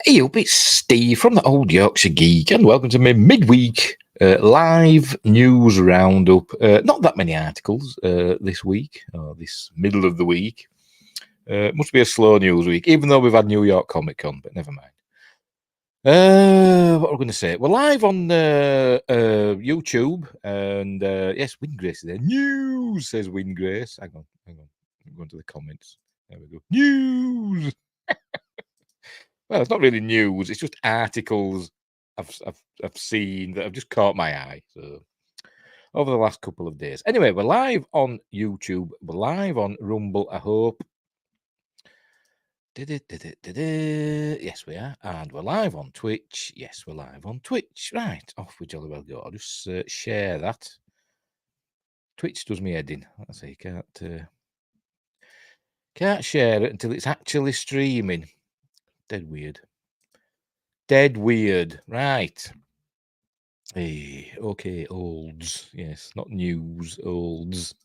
Hey up, it's Steve from the Old Yorkshire Geek, and welcome to my midweek live news roundup. Not that many articles this week, or this middle of the week. Must be a slow news week, even though we've had New York Comic Con, but never mind. What are we going to say? We're live on YouTube, and yes, Windgrace is there. News, says Windgrace. Hang on. I'm going to the comments. There we go. News! Well, it's not really news. It's just articles I've seen that have just caught my eye. So over the last couple of days. Anyway, we're live on YouTube. We're live on Rumble. I hope. Yes, we are, and we're live on Twitch. Yes, we're live on Twitch. Right, off we jolly well go. I'll just share that. Twitch does me head in. I say you can't share it until it's actually streaming. Dead weird. Right. Hey, okay, olds. Yes, not news, olds.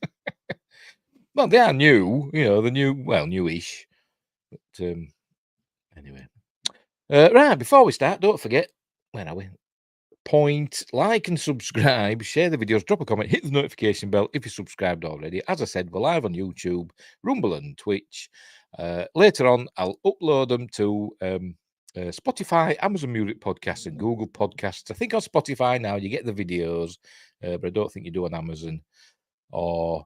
Well, they are new, the newish. But anyway. Right, before we start, don't forget, where are we? Like and subscribe, share the videos, drop a comment, hit the notification bell if you're subscribed already. As I said, we're live on YouTube, Rumble and Twitch. Later on, I'll upload them to Spotify, Amazon Music Podcasts, and Google Podcasts. I think on Spotify now you get the videos, but I don't think you do on Amazon or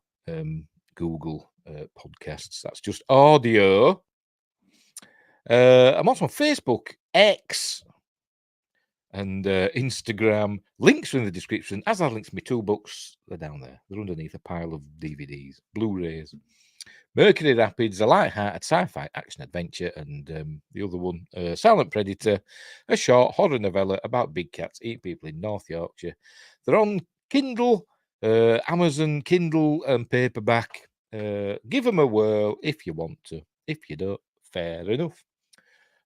Google Podcasts. That's just audio. I'm also on Facebook, X, and Instagram. Links are in the description, as are links to my 2 books. They're down there. They're underneath a pile of DVDs, Blu-rays. Mercury Rapids, a light-hearted sci-fi action adventure, and the other one, Silent Predator, a short horror novella about big cats eating people in North Yorkshire. They're on Kindle, Amazon, Kindle, and paperback. Give them a whirl if you want to. If you don't, fair enough.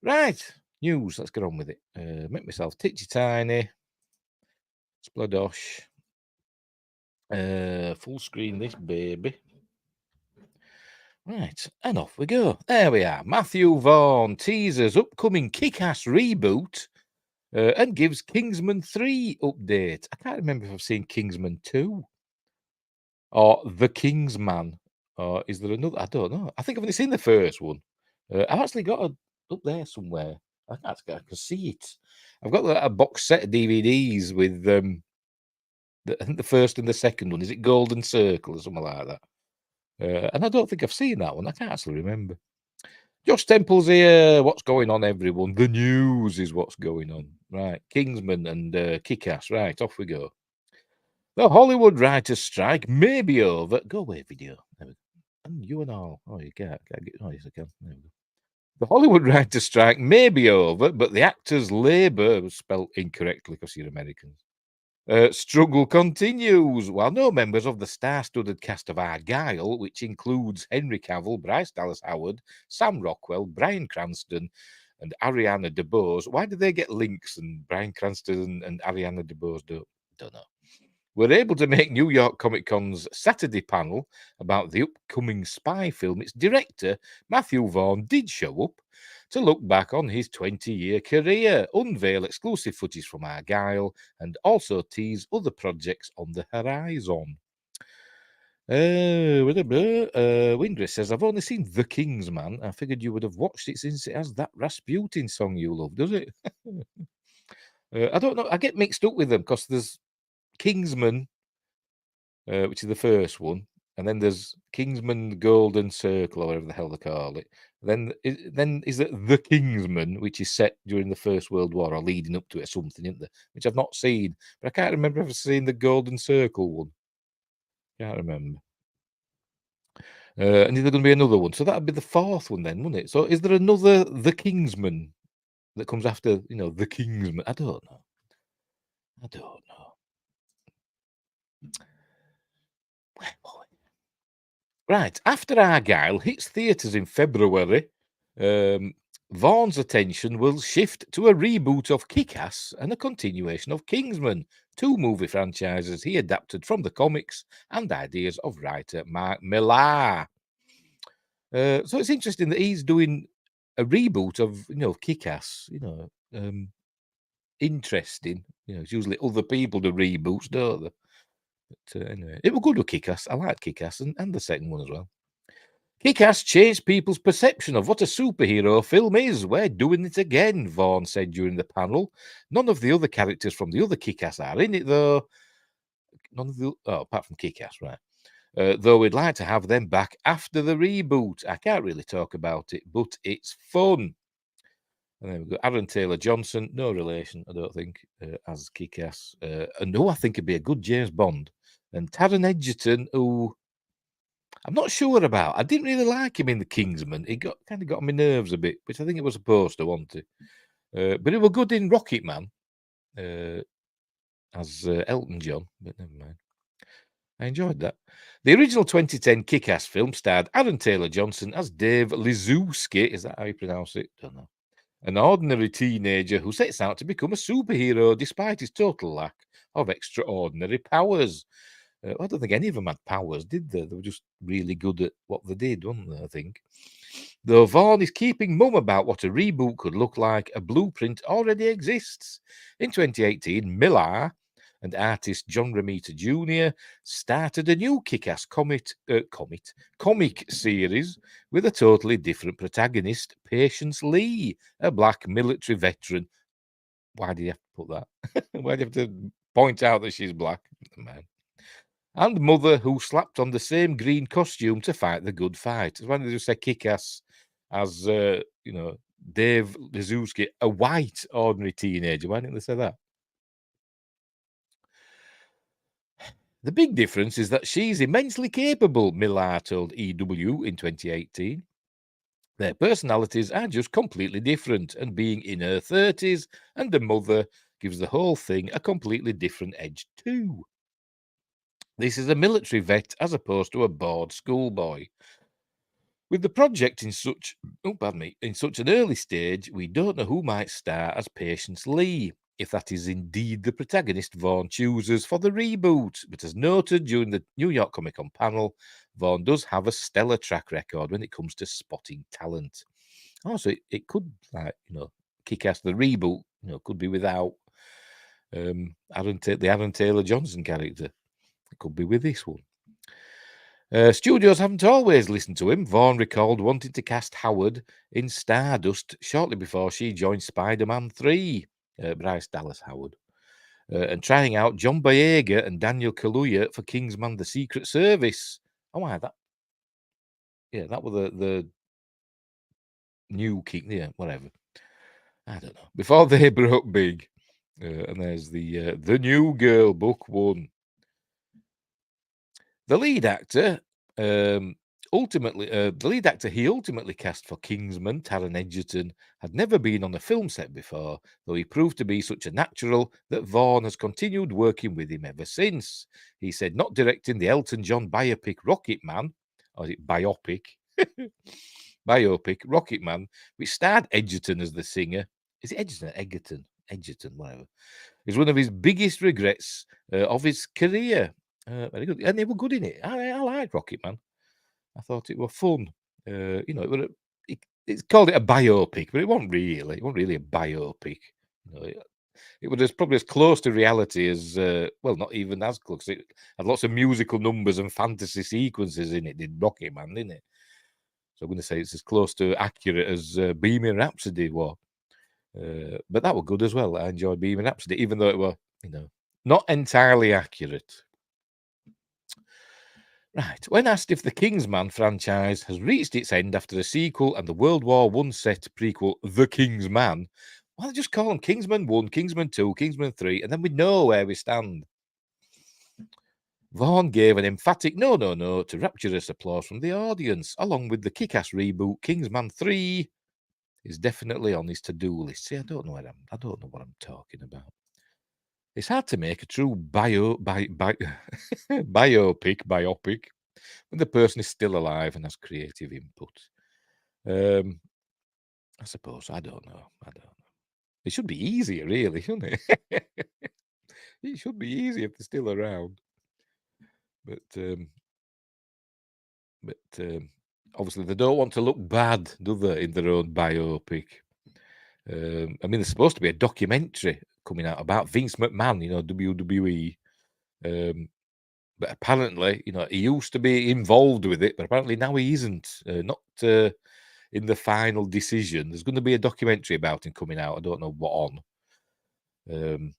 Right, news. Let's get on with it. Make myself titchy tiny. Splodosh. Full screen this baby. Right, and off we go. There we are. Matthew Vaughn teases upcoming kick-ass reboot and gives Kingsman 3 update. I can't remember if I've seen Kingsman 2 or The Kingsman. Or is there another? I don't know. I think I've only seen the first one. I've actually got it up there somewhere. I can see it. I've got a box set of DVDs with the first and the second one. Is it Golden Circle or something like that? And I don't think I've seen that one. I can't actually remember. Josh Temple's here. What's going on, everyone? The news is what's going on. Right. Kingsman and Kick-Ass. Right, off we go. The Hollywood writers' strike may be over. Go away, video. There we go. And you and all. Oh, you can't get. Oh, yes, I can. There we go. The Hollywood writers' strike may be over, but the actors' labour was spelled incorrectly because you're Americans. Struggle continues. While no members of the star-studded cast of Argylle, which includes Henry Cavill, Bryce Dallas Howard, Sam Rockwell, Bryan Cranston, and Ariana DeBose. Why do they get links and Bryan Cranston and Ariana DeBose don't know? We're able to make New York Comic Con's Saturday panel about the upcoming spy film. Its director, Matthew Vaughn, did show up to look back on his 20-year career, unveil exclusive footage from Argylle, and also tease other projects on the horizon. Windress says, I've only seen The Kingsman. I figured you would have watched it since it has that Rasputin song you love, does it? I don't know. I get mixed up with them because there's Kingsman, which is the first one, and then there's Kingsman Golden Circle, or whatever the hell they call it. Then is it The Kingsman, which is set during the First World War or leading up to it or something, isn't there? Which I've not seen, but I can't remember if I've seen the Golden Circle one. Can't remember. And is there going to be another one? So that'd be the 4th one then, wouldn't it? So is there another The Kingsman that comes after, The Kingsman? I don't know. Right, after Argylle hits theatres in February, Vaughn's attention will shift to a reboot of Kick-Ass and a continuation of Kingsman, 2 movie franchises he adapted from the comics and ideas of writer Mark Millar. So it's interesting that he's doing a reboot of Kick-Ass. Interesting. It's usually other people do reboots, don't they? But anyway, it was good with Kick-Ass. I liked Kick-Ass and the second one as well. Kick-Ass changed people's perception of what a superhero film is. We're doing it again, Vaughn said during the panel. None of the other characters from the other Kick-Ass are in it, though. None of the apart from Kick-Ass, right? Though we'd like to have them back after the reboot. I can't really talk about it, but it's fun. And then we've got Aaron Taylor Johnson, no relation, I don't think, as Kick-Ass. And who I think would be a good James Bond. And Taron Egerton, who I'm not sure about. I didn't really like him in The Kingsman. He kind of got on my nerves a bit, which I think it was supposed to, wasn't it? But he was good in Rocket Man as Elton John, but never mind. I enjoyed that. The original 2010 Kick-Ass film starred Aaron Taylor Johnson as Dave Lizuski. Is that how you pronounce it? Don't know. An ordinary teenager who sets out to become a superhero despite his total lack of extraordinary powers. I don't think any of them had powers, did they? They were just really good at what they did, weren't they, I think? Though Vaughn is keeping mum about what a reboot could look like, a blueprint already exists. In 2018, Millar and artist John Romita Jr. started a new kick-ass comic series with a totally different protagonist, Patience Lee, a black military veteran. Why do you have to put that? Why do you have to point out that she's black? Man. And mother who slapped on the same green costume to fight the good fight. Why did they just say kick-ass as, Dave Lizuski, a white ordinary teenager? Why didn't they say that? The big difference is that she's immensely capable, Millar told EW in 2018. Their personalities are just completely different, and being in her 30s and the mother gives the whole thing a completely different edge too. This is a military vet as opposed to a bored schoolboy. With the project in such an early stage, we don't know who might star as Patience Lee, if that is indeed the protagonist Vaughn chooses for the reboot. But as noted during the New York Comic Con panel, Vaughn does have a stellar track record when it comes to spotting talent. Also, it could, Kick-Ass the reboot, could be without the Aaron Taylor Johnson character. It could be with this one. Studios haven't always listened to him. Vaughn recalled wanting to cast Howard in Stardust shortly before she joined Spider-Man 3, Bryce Dallas Howard, and trying out John Boyega and Daniel Kaluuya for Kingsman: The Secret Service. Oh, why that? Yeah, that was the new King. Yeah, whatever. I don't know. Before they broke big, and there's the New Girl, Book 1. The lead actor, the lead actor he ultimately cast for Kingsman, Taron Egerton, had never been on a film set before, though he proved to be such a natural that Vaughn has continued working with him ever since. He said not directing the Elton John biopic Rocket Man, or is it biopic? Biopic Rocket Man, which starred Egerton as the singer. Is it Egerton? Egerton, whatever. Is one of his biggest regrets of his career. Very good, and they were good in it. I liked Rocket Man. I thought it was fun. It's called it a biopic, but it wasn't really. It wasn't really a biopic. It was probably as close to reality as not even as close. It had lots of musical numbers and fantasy sequences in it. Did Rocket Man, didn't it? So I'm going to say it's as close to accurate as Bohemian Rhapsody was. But that was good as well. I enjoyed Bohemian Rhapsody, even though it was, not entirely accurate. Right. When asked if the Kingsman franchise has reached its end after the sequel and the World War I set prequel, The Kingsman, why don't they just call them Kingsman 1, Kingsman 2, Kingsman 3, and then we know where we stand? Vaughn gave an emphatic no to rapturous applause from the audience, along with the kick-ass reboot Kingsman 3 is definitely on his to-do list. See, I don't know what I'm talking about. It's hard to make a true biopic when the person is still alive and has creative input. I suppose I don't know. It should be easier, really, shouldn't it? It should be easier if they're still around. But obviously they don't want to look bad, do they, in their own biopic? I mean, there's supposed to be a documentary coming out about Vince McMahon, WWE. But apparently, he used to be involved with it, but apparently now he isn't. Not in the final decision. There's going to be a documentary about him coming out. I don't know what on.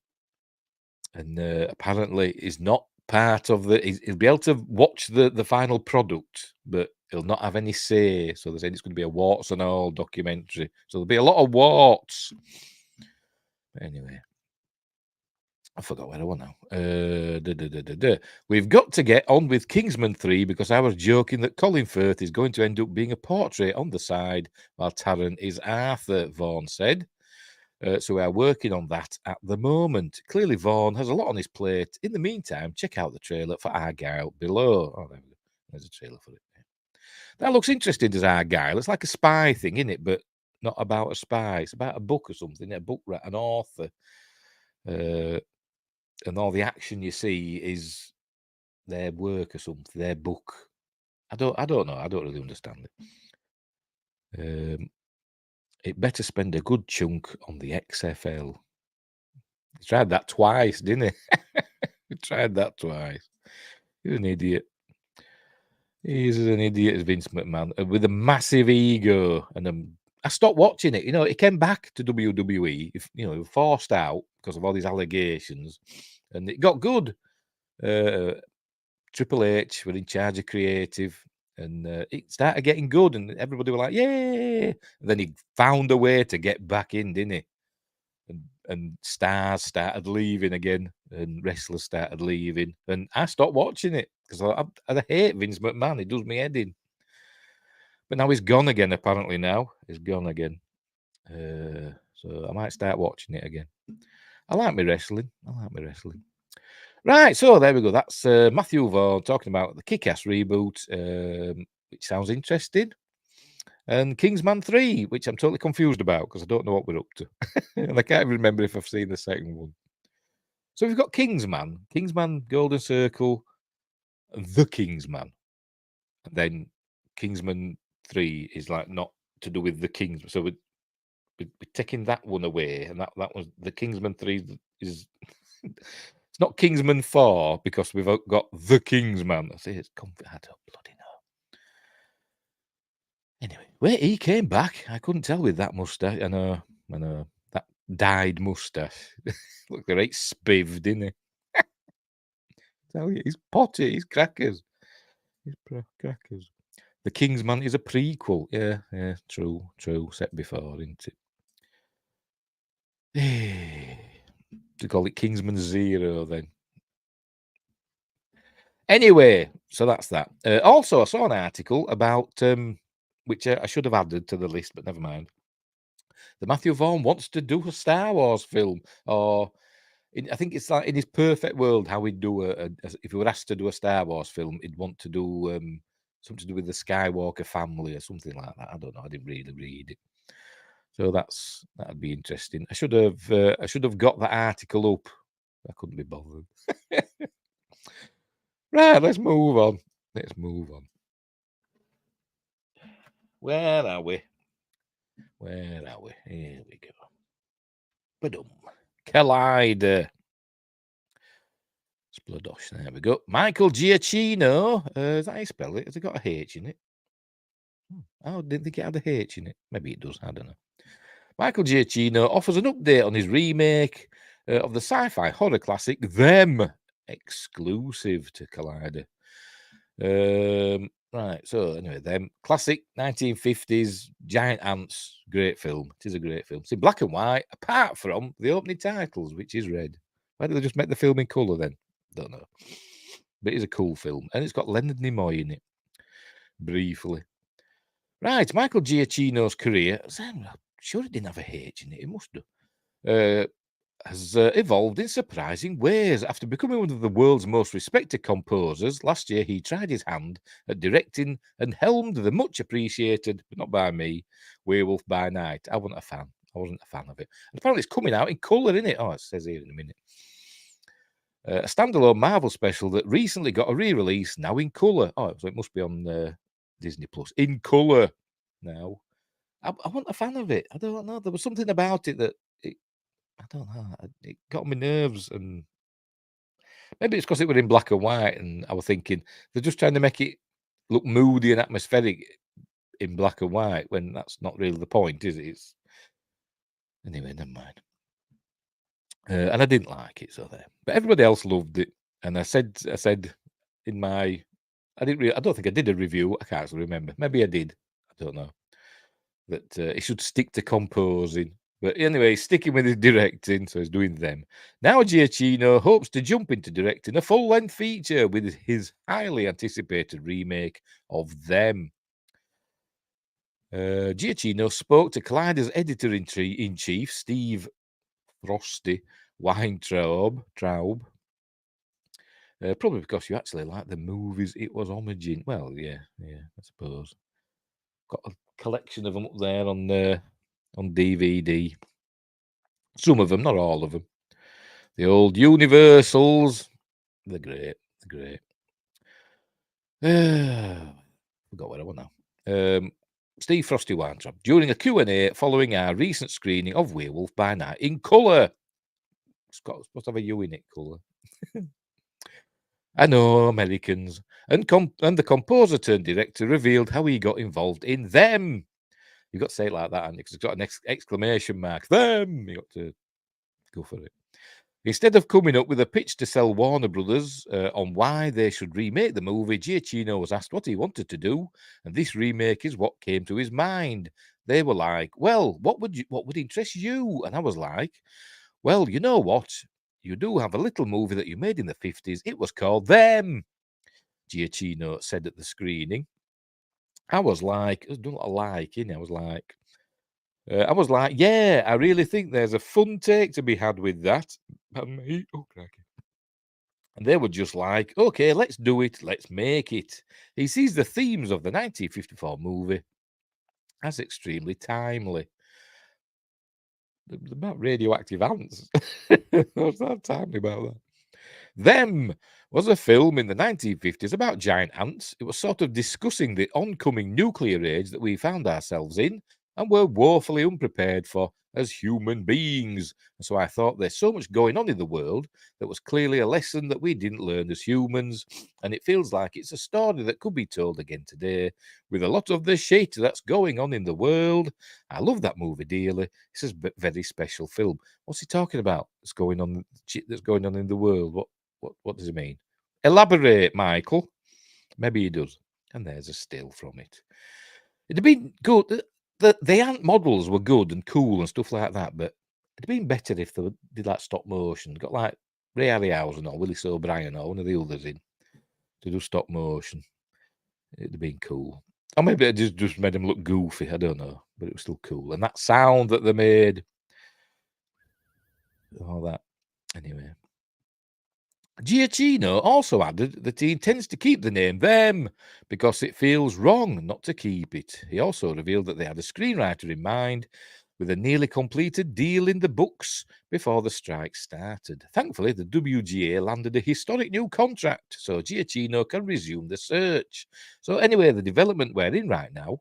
And apparently, he's not part of the. He'll be able to watch the final product, but he'll not have any say. So they're saying it's going to be a warts and all documentary. So there'll be a lot of warts. Anyway, I forgot where I was now. We've got to get on with Kingsman 3 because I was joking that Colin Firth is going to end up being a portrait on the side while Taron is Arthur, Vaughn said. So we are working on that at the moment. Clearly, Vaughn has a lot on his plate. In the meantime, check out the trailer for Argyle below. Oh, there we go. There's a trailer for it. That looks interesting as Argyle. It's like a spy thing, isn't it? But not about a spy. It's about a book or something. A book, an author. And all the action you see is their work or something, their book. I don't know. I don't really understand it. It better spend a good chunk on the XFL. He tried that twice, didn't he? He tried that twice. He's an idiot. He's an idiot, Vince McMahon, with a massive ego. And I stopped watching it. He came back to WWE. He was forced out because of all these allegations, and it got good. Triple H were in charge of creative, and it started getting good, and everybody were like, "Yay!" And then he found a way to get back in, didn't he? And stars started leaving again, and wrestlers started leaving, and I stopped watching it because I hate Vince McMahon. He does me head in. But now he's gone again. Apparently, now he's gone again. So I might start watching it again. I like my wrestling. Right, so there we go. That's Matthew Vaughn talking about the Kick-Ass reboot, which sounds interesting, and Kingsman 3, which I'm totally confused about because I don't know what we're up to, and I can't even remember if I've seen the second one. So we've got Kingsman, Golden Circle, The Kingsman, and then Kingsman 3 is like not to do with the Kingsman. So we're taking that one away, and that was the Kingsman 3 is. It's not Kingsman 4 because we've got The Kingsman. I say it's I don't bloody know. Anyway, wait, he came back. I couldn't tell with that moustache. I know. That dyed moustache. Look, they're right spivved, didn't he? Tell you, he's potty. He's crackers. Crackers. The Kingsman is a prequel. Yeah, true. Set before, isn't it? To call it Kingsman 0 then. Anyway, so that's that. Also, I saw an article about, which I should have added to the list, but never mind. That Matthew Vaughn wants to do a Star Wars film, or I think it's like in his perfect world, how he'd do if he were asked to do a Star Wars film, he'd want to do something to do with the Skywalker family or something like that. I don't know. I didn't really read it. So that'd be interesting. I should have got that article up. I couldn't be bothered. Right, let's move on. Where are we? Here we go. Badum. Collider. Splodosh. There we go. Michael Giacchino. Is that how you spell it? Has it got a H in it? Oh, didn't think it had a H in it. Maybe it does. I don't know. Michael Giacchino offers an update on his remake of the sci-fi horror classic Them, exclusive to Collider. Right, so anyway, Them, classic 1950s giant ants, great film. It is a great film. It's in black and white, apart from the opening titles, which is red. Why did they just make the film in colour then? Don't know. But it is a cool film, and it's got Leonard Nimoy in it. Briefly. Right, Michael Giacchino's career, I'm sure it didn't have a H in it, it must have, has evolved in surprising ways. After becoming one of the world's most respected composers, last year he tried his hand at directing and helmed the much appreciated, but not by me, Werewolf by Night. I wasn't a fan of it. And apparently it's coming out in colour, isn't it? Oh, it says here in a minute. A standalone Marvel special that recently got a re-release, now in colour. Oh, so it must be on Disney Plus in colour now. I wasn't a fan of it. I don't know. There was something about it that I don't know. It got on my nerves, and maybe it's because it was in black and white, and I was thinking they're just trying to make it look moody and atmospheric in black and white when that's not really the point, is it? Anyway, never mind. And I didn't like it, so there. But everybody else loved it, and I said in my, I don't think I did a review. I can't actually remember. Maybe I did. I don't know. That he should stick to composing. But anyway, sticking with his directing, so he's doing them. Now Giacchino hopes to jump into directing a full-length feature with his highly anticipated remake of Them. Giacchino spoke to Collider's editor-in-chief, Steve Frosty Weintraub, probably because you actually like the movies it was homaging. Well, yeah, I suppose. Got a collection of them up there on DVD. Some of them, not all of them. The old Universals, they're great. Forgot what I want now. Steve Frosty Weintraub, during a Q&A following our recent screening of Werewolf by Night in colour. It's supposed to have a U in it, colour. I know, Americans. And the composer turned director revealed how he got involved in Them. You've got to say it like that, and it's got an exclamation mark. Them! You got to go for it. Instead of coming up with a pitch to sell Warner Brothers on why they should remake the movie, Giacchino was asked what he wanted to do, and this remake is what came to his mind. They were like, "Well, what would interest you?" And I was like, "Well, you know what? You do have a little movie that you made in the 50s. It was called Them," Giacchino said at the screening. I was like, I was like, yeah, I really think there's a fun take to be had with that. And they were just like, okay, let's do it. Let's make it. He sees the themes of the 1954 movie as extremely timely. About radioactive ants. What's that timely about that? Them was a film in the 1950s about giant ants. It was sort of discussing the oncoming nuclear age that we found ourselves in and were woefully unprepared for as human beings. And so I thought there's so much going on in the world that was clearly a lesson that we didn't learn as humans. And it feels like it's a story that could be told again today with a lot of the shit that's going on in the world. I love that movie dearly. It's a very special film. What's he talking about? That's going on in the world. What does it mean? Elaborate, Michael. Maybe he does. And there's a still from it. It'd have been good. The ant models were good and cool and stuff like that, but it'd have been better if they did like stop motion. Got like Ray Harryhausen or Willis O'Brien or one of the others in to do stop motion. It'd have been cool. Or maybe it just made them look goofy. I don't know, but it was still cool. And that sound that they made, all that. Anyway. Giacchino also added that he intends to keep the name Them because it feels wrong not to keep it. He also revealed that they had a screenwriter in mind with a nearly completed deal in the books before the strike started. Thankfully, the WGA landed a historic new contract so Giacchino can resume the search. So anyway, the development we're in right now,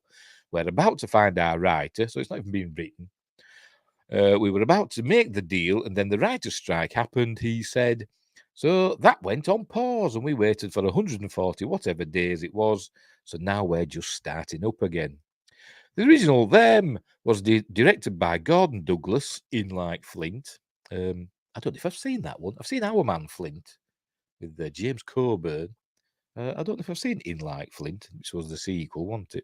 we're about to find our writer, so it's not even been written. We were about to make the deal, and then the writer's strike happened, he said. So that went on pause, and we waited for 140 whatever days it was. So now we're just starting up again. The original Them was directed by Gordon Douglas in Like Flint. I don't know if I've seen that one. I've seen Our Man Flint with James Coburn. I don't know if I've seen In Like Flint, which was the sequel, wasn't it?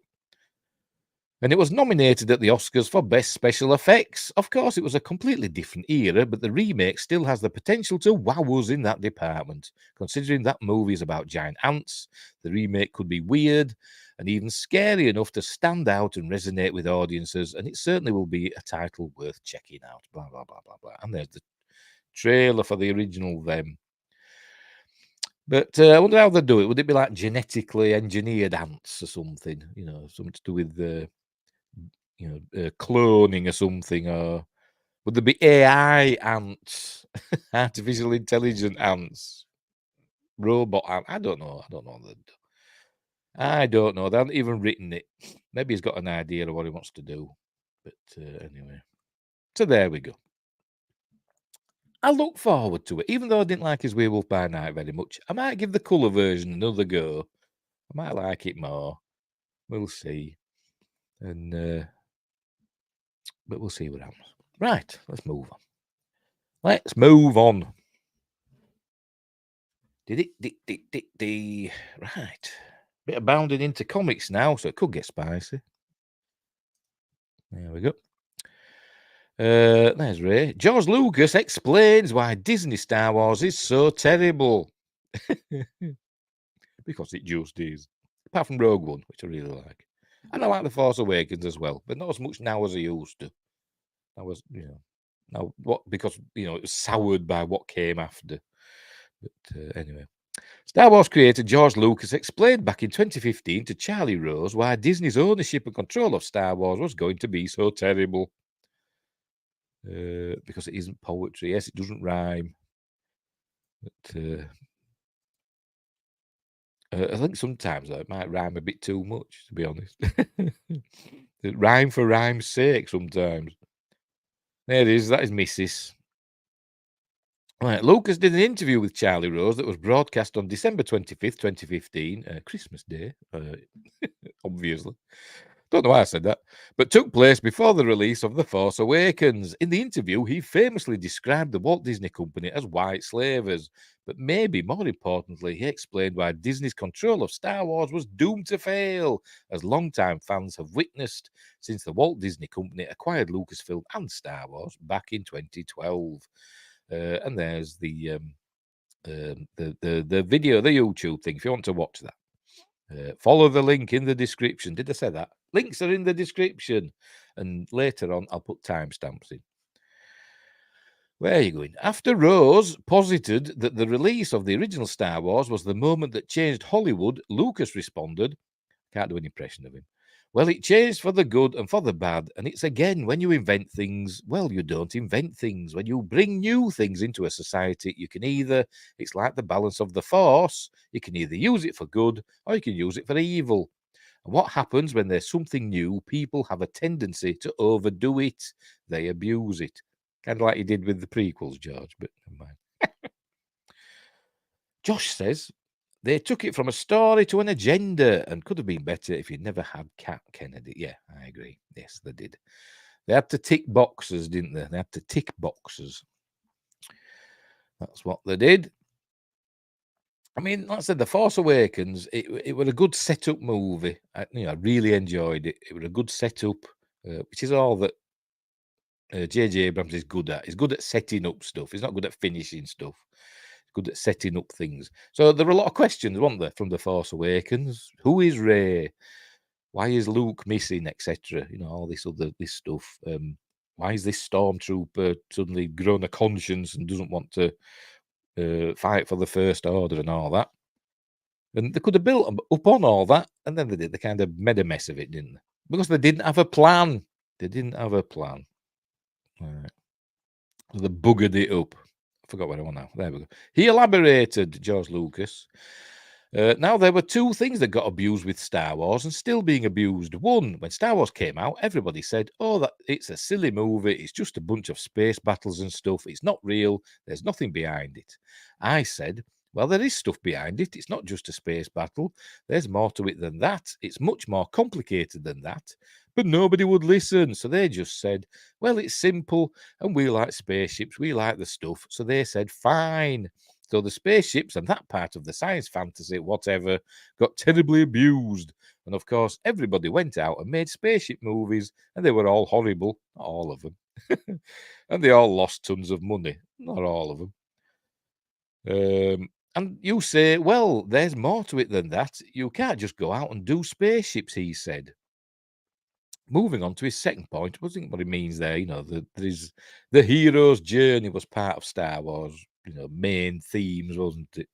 And it was nominated at the Oscars for Best Special Effects. Of course, it was a completely different era, but the remake still has the potential to wow us in that department. Considering that movie is about giant ants, the remake could be weird and even scary enough to stand out and resonate with audiences, and it certainly will be a title worth checking out. Blah, blah, blah, blah, blah. And there's the trailer for the original Them. But I wonder how they'd do it. Would it be like genetically engineered ants or something? You know, something to do with cloning or something, or would there be AI ants, artificial intelligent ants, robot ants? I don't know. I don't know. They haven't even written it. Maybe he's got an idea of what he wants to do. But anyway. So there we go. I look forward to it. Even though I didn't like his Werewolf by Night very much, I might give the colour version another go. I might like it more. We'll see. And but we'll see what happens. Right, let's move on. Let's move on. Right. Bit of bounding into comics now, so it could get spicy. There we go. There's Ray. George Lucas explains why Disney Star Wars is so terrible. Because it just is. Apart from Rogue One, which I really like. And I like The Force Awakens as well, but not as much now as I used to. I was, now what, because, it was soured by what came after. But anyway. Star Wars creator George Lucas explained back in 2015 to Charlie Rose why Disney's ownership and control of Star Wars was going to be so terrible. Because it isn't poetry. Yes, it doesn't rhyme. But I think sometimes it might rhyme a bit too much, to be honest. Rhyme for rhyme's sake sometimes. There it is. That is Mrs. Right, Lucas did an interview with Charlie Rose that was broadcast on December 25th, 2015, Christmas Day, obviously. Don't know why I said that, but took place before the release of The Force Awakens. In the interview, he famously described the Walt Disney Company as white slavers, but maybe more importantly, he explained why Disney's control of Star Wars was doomed to fail, as longtime fans have witnessed since the Walt Disney Company acquired Lucasfilm and Star Wars back in 2012. And there's the video, the YouTube thing, if you want to watch that. Follow the link in the description. Did I say that? Links are in the description. And later on, I'll put timestamps in. Where are you going? After Rose posited that the release of the original Star Wars was the moment that changed Hollywood, Lucas responded, can't do an impression of him. Well, it changed for the good and for the bad. And it's again, when you invent things, well, you don't invent things. When you bring new things into a society, you can either, it's like the balance of the force, you can either use it for good or you can use it for evil. And what happens when there's something new? People have a tendency to overdo it. They abuse it. Kind of like you did with the prequels, George, but never mind. Josh says, they took it from a story to an agenda and could have been better if you'd never had Cat Kennedy. Yeah, I agree. Yes, they did. They had to tick boxes, didn't they? They had to tick boxes. That's what they did. I mean, like I said, The Force Awakens, it was a good setup movie. I really enjoyed it. It was a good setup, which is all that J.J. Abrams is good at. He's good at setting up stuff. He's not good at finishing stuff. He's good at setting up things. So there were a lot of questions, weren't there, from The Force Awakens? Who is Rey? Why is Luke missing, etc.? All this stuff. Why is this stormtrooper suddenly grown a conscience and doesn't want to fight for the First Order and all that? And they could have built up on all that, and then they did. They kind of made a mess of it, didn't they? Because they didn't have a plan. They didn't have a plan. Right. So they buggered it up. I forgot what I want now. There we go. He elaborated, George Lucas. Now, there were two things that got abused with Star Wars and still being abused. One, when Star Wars came out, everybody said, oh, that it's a silly movie. It's just a bunch of space battles and stuff. It's not real. There's nothing behind it. I said, well, there is stuff behind it. It's not just a space battle. There's more to it than that. It's much more complicated than that. But nobody would listen. So they just said, well, it's simple. And we like spaceships. We like the stuff. So they said, fine. So the spaceships and that part of the science fantasy, whatever, got terribly abused. And of course, everybody went out and made spaceship movies, and they were all horrible. Not all of them. And they all lost tons of money. Not all of them. And you say, well, there's more to it than that. You can't just go out and do spaceships, he said. Moving on to his second point, I think what he means there, the hero's journey was part of Star Wars, main themes, wasn't it?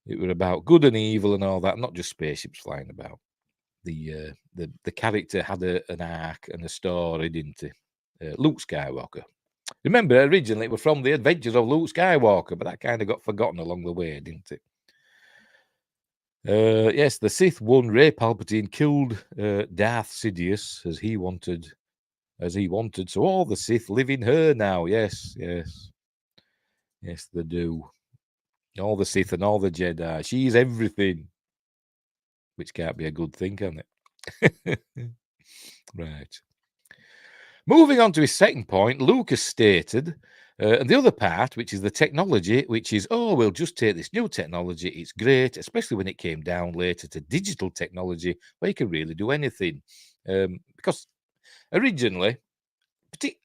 It was about good and evil and all that, not just spaceships flying about. The character had an arc and a story, didn't he? Luke Skywalker. Remember, originally it was from the Adventures of Luke Skywalker, but that kind of got forgotten along the way, didn't it? Yes, the Sith won. Rey Palpatine killed Darth Sidious as he wanted. So all the Sith live in her now. Yes, they do. All the Sith and all the Jedi. She's everything, which can't be a good thing, can it? Right. Moving on to his second point, Lucas stated, and the other part, which is the technology, which is, we'll just take this new technology. It's great, especially when it came down later to digital technology, where you can really do anything. Because originally,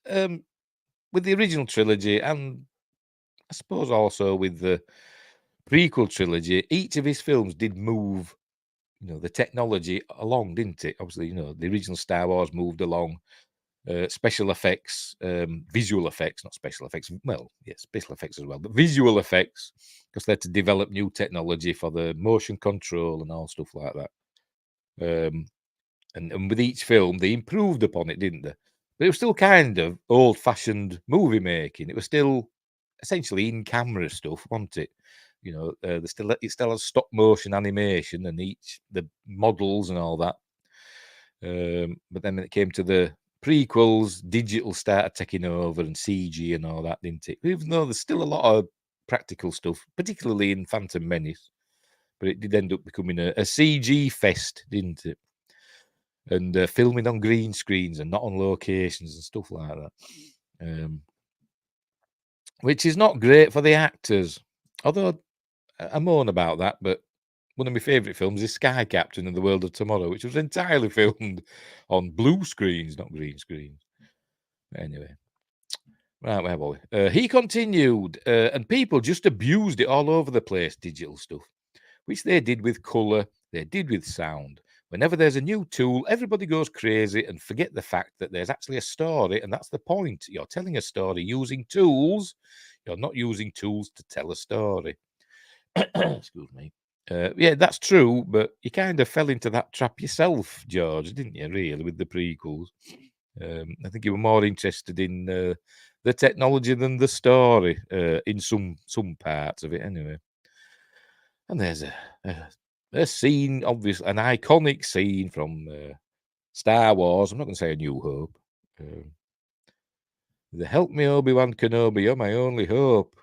with the original trilogy, and I suppose also with the prequel trilogy, each of his films did move, the technology along, didn't it? Obviously, the original Star Wars moved along. Special effects, visual effects, not special effects. Well, yeah, special effects as well, but visual effects, because they had to develop new technology for the motion control and all stuff like that. And with each film, they improved upon it, didn't they? But it was still kind of old-fashioned movie making. It was still essentially in-camera stuff, wasn't it? It still has stop motion animation and the models and all that. But then when it came to the prequels, digital started taking over and CG and all that, didn't it? Even though there's still a lot of practical stuff, particularly in Phantom Menace, but it did end up becoming a CG fest, didn't it? And filming on green screens and not on locations and stuff like that, which is not great for the actors. Although I moan about that, but one of my favourite films is Sky Captain and the World of Tomorrow, which was entirely filmed on blue screens, not green screens. Anyway, right, where were we? He continued, and people just abused it all over the place, digital stuff, which they did with colour, they did with sound. Whenever there's a new tool, everybody goes crazy and forget the fact that there's actually a story, and that's the point. You're telling a story using tools. You're not using tools to tell a story. Excuse me. Yeah, that's true, but you kind of fell into that trap yourself, George, didn't you, really, with the prequels? I think you were more interested in the technology than the story in some parts of it, anyway. And there's a scene, obviously, an iconic scene from Star Wars. I'm not going to say A New Hope. The Help Me Obi-Wan Kenobi, you're my only hope.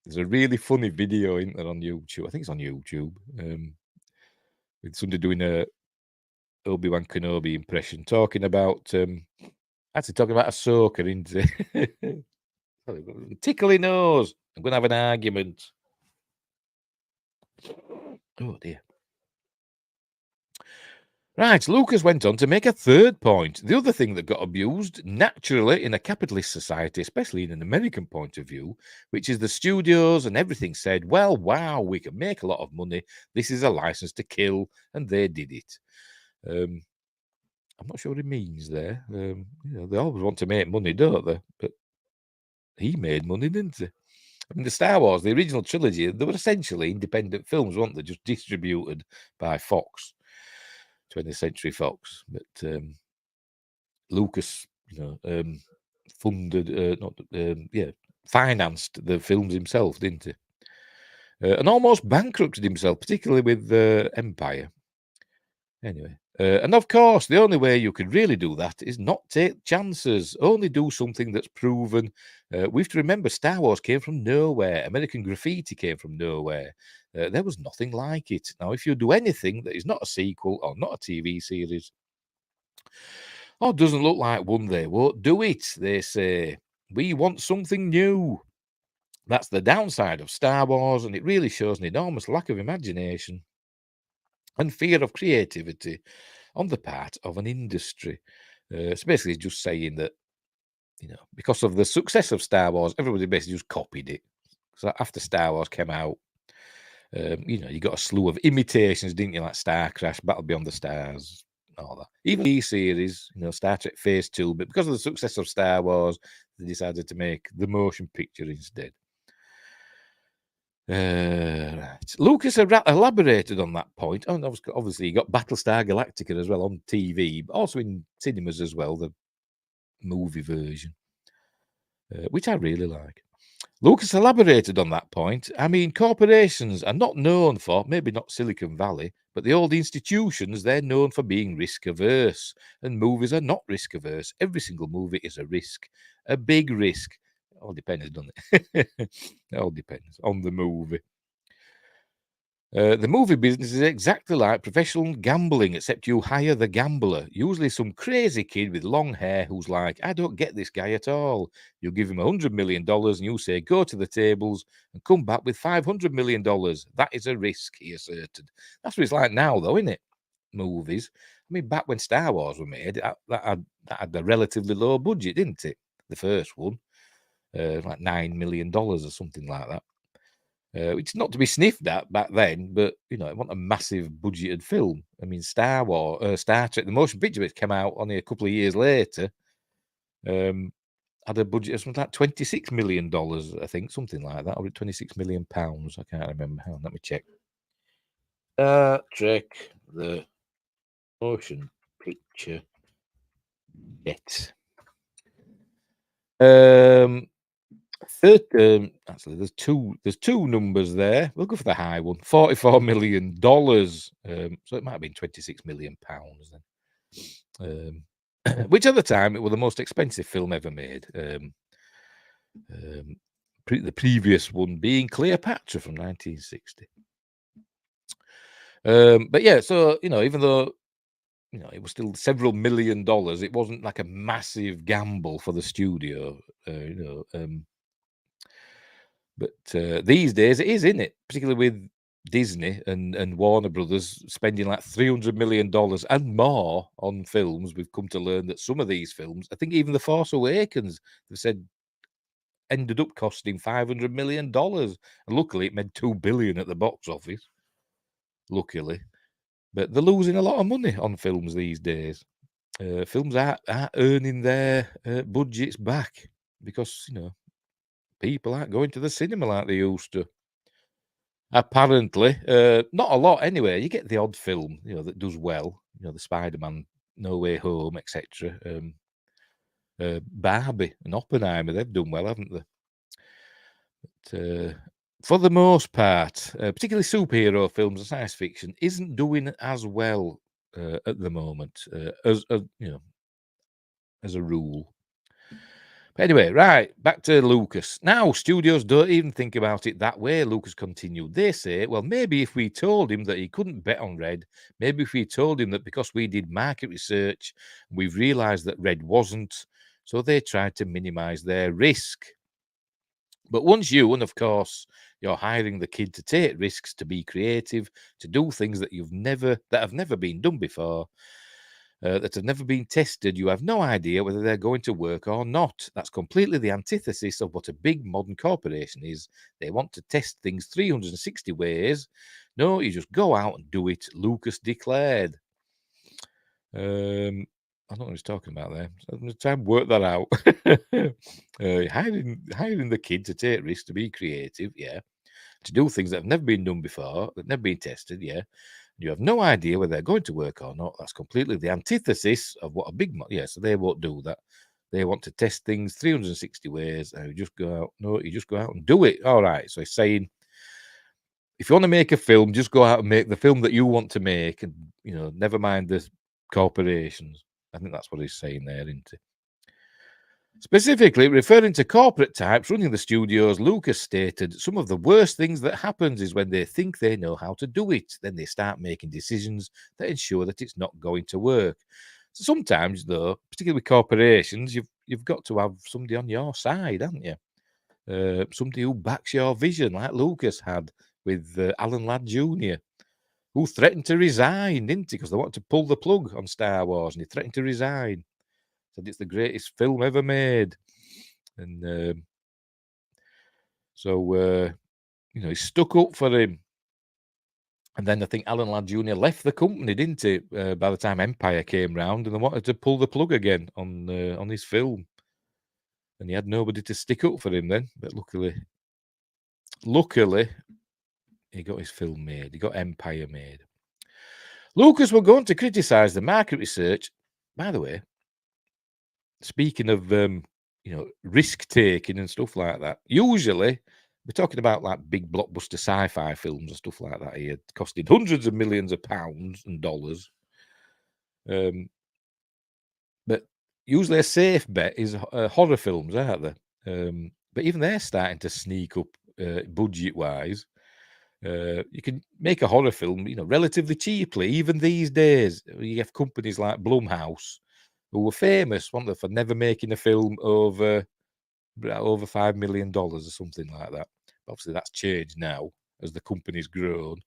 There's a really funny video in there on YouTube. I think it's on YouTube. With somebody doing a Obi-Wan Kenobi impression, talking about Ahsoka, isn't it? Tickly nose. I'm going to have an argument. Oh, dear. Right, Lucas went on to make a third point. The other thing that got abused, naturally, in a capitalist society, especially in an American point of view, which is the studios and everything said, well, wow, we can make a lot of money. This is a license to kill, and they did it. I'm not sure what he means there. They always want to make money, don't they? But he made money, didn't he? I mean, the Star Wars, the original trilogy, they were essentially independent films, weren't they? Just distributed by Fox, 20th Century Fox. But Lucas, funded, financed the films himself, didn't he? And almost bankrupted himself, particularly with Empire. Anyway, and of course, the only way you can really do that is not take chances. Only do something that's proven. We have to remember Star Wars came from nowhere. American Graffiti came from nowhere. There was nothing like it. Now, if you do anything that is not a sequel or not a TV series, or doesn't look like one, they won't do it. They say, we want something new. That's the downside of Star Wars, and it really shows an enormous lack of imagination and fear of creativity on the part of an industry. It's basically just saying that, because of the success of Star Wars, everybody basically just copied it. So after Star Wars came out, you got a slew of imitations, didn't you? Like Star Crash, Battle Beyond the Stars, all that. Even the series, Star Trek Phase 2, but because of the success of Star Wars, they decided to make the motion picture instead. Right. Lucas elaborated on that point. Oh, obviously, you got Battlestar Galactica as well on TV, but also in cinemas as well, the movie version, which I really like. Lucas elaborated on that point. I mean, corporations are not known for, maybe not Silicon Valley, but the old institutions, they're known for being risk averse. And movies are not risk averse. Every single movie is a risk, a big risk. It all depends, doesn't it? It all depends on the movie. The movie business is exactly like professional gambling, except you hire the gambler, usually some crazy kid with long hair who's like, I don't get this guy at all. You give him $100 million and you say, go to the tables and come back with $500 million. That is a risk, he asserted. That's what it's like now, though, isn't it? Movies. I mean, back when Star Wars were made, that had a relatively low budget, didn't it? The first one, like $9 million or something like that. It's not to be sniffed at back then, but it wasn't a massive budgeted film. I mean, Star Trek, the motion picture, which came out only a couple of years later, had a budget of something like $26 million, I think, something like that, or £26 million. I can't remember. Hang on, let me check. Star Trek, the motion picture yet. Actually, there's two numbers there. We'll go for the high one, $44 million. So it might have been £26 million then. Which at the time it was the most expensive film ever made. The previous one being Cleopatra from 1960. But yeah, so even though it was still several $1 million, it wasn't like a massive gamble for the studio. But these days it is, isn't it? Particularly with Disney and Warner Brothers spending like $300 million and more on films. We've come to learn that some of these films, I think even The Force Awakens, they said ended up costing $500 million. And luckily it made $2 billion at the box office. Luckily. But they're losing a lot of money on films these days. Films aren't earning their budgets back because, people aren't going to the cinema like they used to. Apparently, not a lot anyway. You get the odd film, that does well. The Spider-Man, No Way Home, etc. Barbie and Oppenheimer, they've done well, haven't they? But, for the most part, particularly superhero films and science fiction, isn't doing as well at the moment as a rule. But anyway, right, back to Lucas. Now, studios don't even think about it that way, Lucas continued. They say, well, maybe if we told him that he couldn't bet on red, maybe if we told him that because we did market research, we've realised that red wasn't, so they tried to minimise their risk. But once and of course, you're hiring the kid to take risks, to be creative, to do things that have never been done before, that have never been tested, you have no idea whether they're going to work or not. That's completely the antithesis of what a big modern corporation is. They want to test things 360 ways. No, you just go out and do it, Lucas declared. I don't know what he's talking about there. So I'm going to try and work that out. Hiring the kid to take risks, to be creative, yeah. To do things that have never been done before, that never been tested, yeah. You have no idea whether they're going to work or not. That's completely the antithesis of what a big so they won't do that. They want to test things 360 ways, and you just go out. No, you just go out and do it. All right. So he's saying, if you want to make a film, just go out and make the film that you want to make, and never mind the corporations. I think that's what he's saying there, isn't it? Specifically referring to corporate types running the studios, Lucas stated, some of the worst things that happens is when they think they know how to do it. Then they start making decisions that ensure that it's not going to work. So sometimes, though, particularly with corporations, you've got to have somebody on your side, haven't you? Somebody who backs your vision, like Lucas had with Alan Ladd Jr., who threatened to resign, didn't he? Because they wanted to pull the plug on Star Wars, and he threatened to resign. Said it's the greatest film ever made. And so he stuck up for him. And then I think Alan Ladd Jr. left the company, didn't he? By the time Empire came round, and they wanted to pull the plug again on his film. And he had nobody to stick up for him then. But luckily, he got his film made. He got Empire made. Lucas were going to criticise the market research. By the way, speaking of risk taking and stuff like that. Usually, we're talking about like big blockbuster sci-fi films and stuff like that here, costing hundreds of millions of pounds and dollars. But usually a safe bet is horror films, aren't they? But even they're starting to sneak up budget-wise. You can make a horror film, relatively cheaply. Even these days, you have companies like Blumhouse, who were famous, weren't they, for never making a film over $5 million or something like that. Obviously, that's changed now as the company's grown.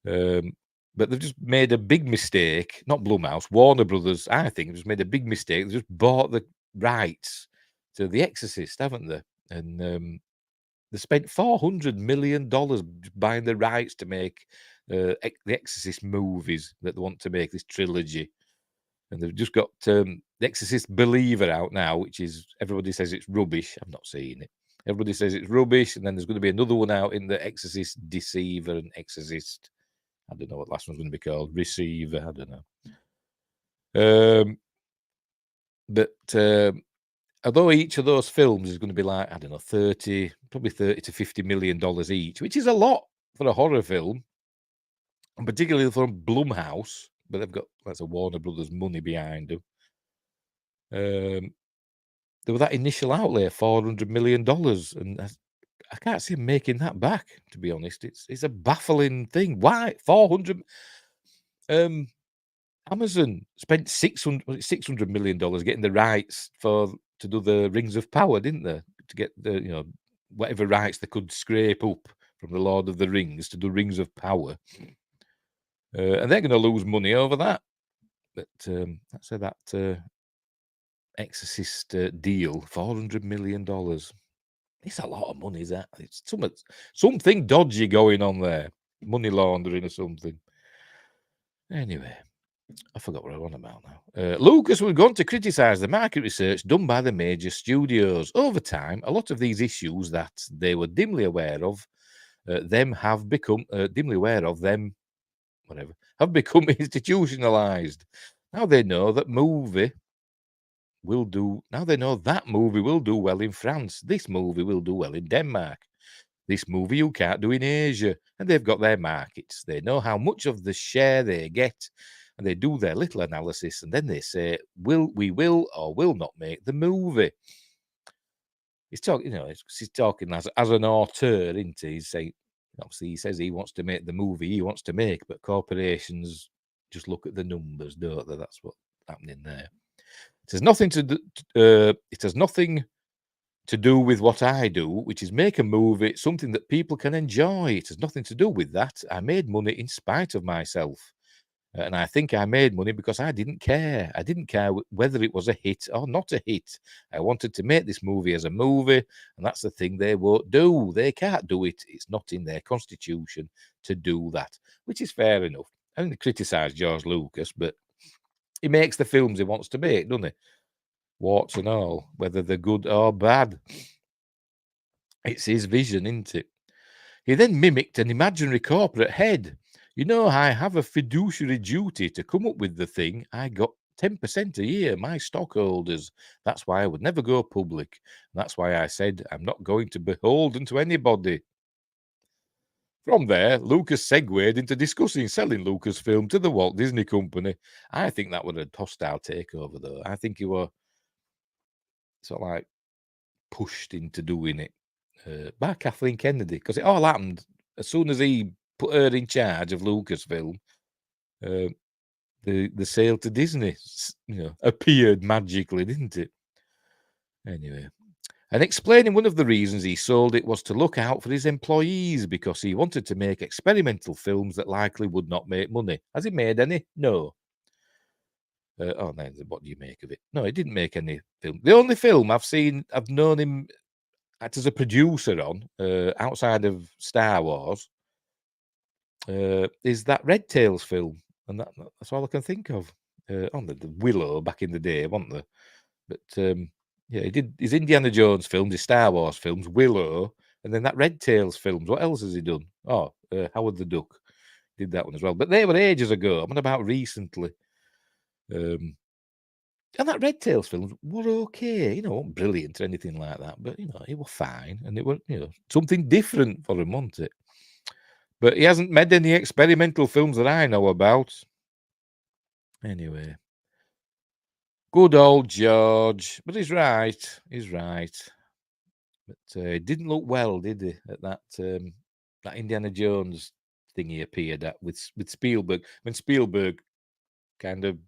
But they've just made a big mistake. Not Blumhouse, Warner Brothers, I think, have just made a big mistake. They just bought the rights to The Exorcist, haven't they? And they spent $400 million buying the rights to make the Exorcist movies that they want to make, this trilogy. And they've just got The Exorcist Believer out now, which is, everybody says it's rubbish. I've not seen it. Everybody says it's rubbish. And then there's going to be another one out in The Exorcist Deceiver and Exorcist. I don't know what the last one's going to be called. Receiver. I don't know. But although each of those films is going to be like, I don't know, probably $30 to $50 million each, which is a lot for a horror film, and particularly from Blumhouse, but they've got, that's a Warner Brothers money behind them. There was that initial outlay of $400 million, and I can't see him making that back, to be honest. It's a baffling thing. Why? 400... Amazon spent $600 million getting the rights to do the Rings of Power, didn't they? To get the, whatever rights they could scrape up from the Lord of the Rings to do Rings of Power. And they're going to lose money over that. But that's that Exorcist deal, $400 million. It's a lot of money, is that? It's something dodgy going on there. Money laundering or something. Anyway, I forgot what I want about now. Lucas was going to criticise the market research done by the major studios. Over time, a lot of these issues that they were dimly aware of, have become institutionalized. Now they know that movie will do. Now they know that movie will do well in France. This movie will do well in Denmark. This movie you can't do in Asia. And they've got their markets. They know how much of the share they get. And they do their little analysis. And then they say, we will or will not make the movie. He's talking, he's talking as an auteur, isn't he? He's saying, obviously, he says he wants to make the movie he wants to make, but corporations just look at the numbers, don't they? That's what's happening there. It has nothing to do. It has nothing to do with what I do, which is make a movie, something that people can enjoy. It has nothing to do with that. I made money in spite of myself. And I think I made money because I didn't care. I didn't care whether it was a hit or not a hit. I wanted to make this movie as a movie, and that's the thing they won't do. They can't do it. It's not in their constitution to do that, which is fair enough. I didn't criticise George Lucas, but he makes the films he wants to make, doesn't he? Warts and all, whether they're good or bad. It's his vision, isn't it? He then mimicked an imaginary corporate head. I have a fiduciary duty to come up with the thing. I got 10% a year, my stockholders. That's why I would never go public. That's why I said I'm not going to beholden to anybody. From there, Lucas segued into discussing selling Lucasfilm to the Walt Disney Company. I think that was a hostile takeover, though. I think he was sort of like pushed into doing it by Kathleen Kennedy, because it all happened as soon as he put her in charge of Lucasfilm. The sale to Disney, appeared magically, didn't it? Anyway, and explaining one of the reasons he sold it was to look out for his employees, because he wanted to make experimental films that likely would not make money. Has he made any? No. No, what do you make of it? No, he didn't make any film. The only film I've known him act as a producer on, outside of Star Wars, is that Red Tails film, and that's all I can think of. On the Willow back in the day, wasn't there? But he did his Indiana Jones films, his Star Wars films, Willow, and then that Red Tails films. What else has he done? Oh, Howard the Duck did that one as well. But they were ages ago. I'm on about recently. And that Red Tails film were okay, it wasn't brilliant or anything like that, but it was fine, and it was something different for him, wasn't it? But he hasn't made any experimental films that I know about. Anyway, good old George, but he's right. But he didn't look well, did he? At that Indiana Jones thing he appeared at with Spielberg, when Spielberg kind of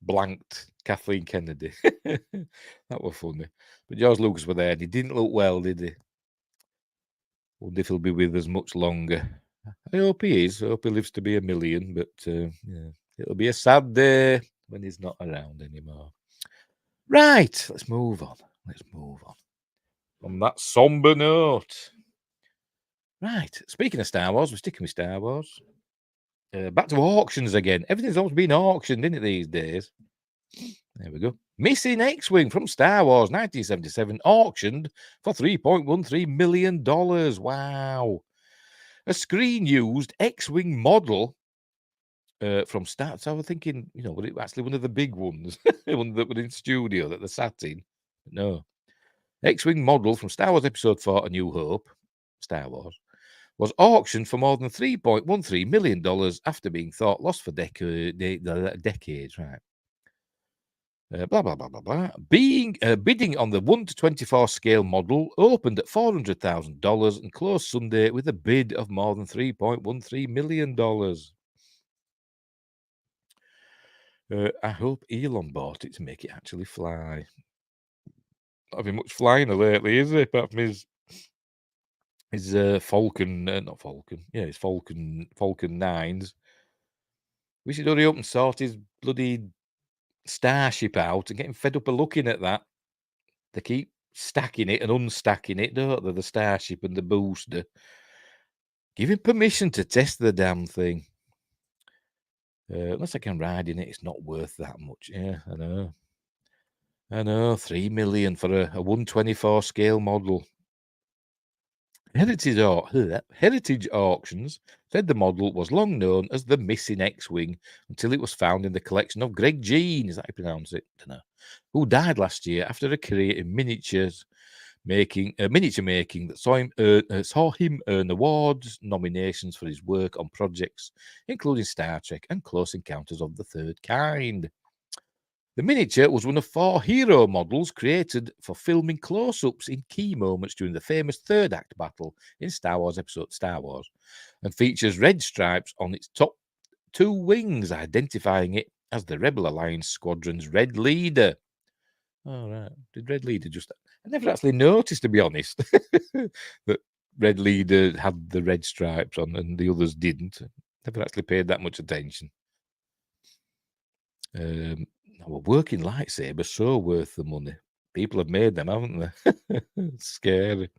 blanked Kathleen Kennedy. That was funny. But George Lucas were there, and he didn't look well, did he? Wonder if he'll be with us much longer. I hope he is. I hope he lives to be 1,000,000. But it'll be a sad day when he's not around anymore. Right, let's move on. On that somber note. Right, speaking of Star Wars, we're sticking with Star Wars. Back to auctions again. Everything's always been auctioned, isn't it, these days? There we go. Missing X-Wing from Star Wars 1977, auctioned for $3.13 million. Wow. A screen-used X-Wing model from Star. So I was thinking, was it actually one of the big ones? One that was in studio that they sat in? No. X-Wing model from Star Wars Episode 4, A New Hope, Star Wars, was auctioned for more than $3.13 million after being thought lost for decades, right? Blah, blah, blah, blah, blah. Bidding on the 1:24 scale model opened at $400,000 and closed Sunday with a bid of more than $3.13 million. I hope Elon bought it to make it actually fly. Not having much flying lately, is it? Apart from his Falcon, not Falcon, yeah, his Falcon 9s. We should hurry up and sort his bloody Starship out and getting fed up of looking at that. They keep stacking it and unstacking it, don't they? The Starship and the booster. Give him permission to test the damn thing. Unless I can ride in it, it's not worth that much. Yeah, I know. $3 million for a 1:24 scale model. Heritage Auctions said the model was long known as the missing X-Wing until it was found in the collection of Greg Jean, is that how you pronounce it? I don't know. Who died last year after a career in miniature making that saw him earn awards, nominations for his work on projects including Star Trek and Close Encounters of the Third Kind. The miniature was one of 4 hero models created for filming close-ups in key moments during the famous third act battle in Star Wars episode Star Wars, and features red stripes on its top 2 wings, identifying it as the Rebel Alliance Squadron's Red Leader. Oh, right. Did Red Leader just... I never actually noticed, to be honest, that Red Leader had the red stripes on and the others didn't. Never actually paid that much attention. Working lightsabers so worth the money. People have made them, haven't they? Scary.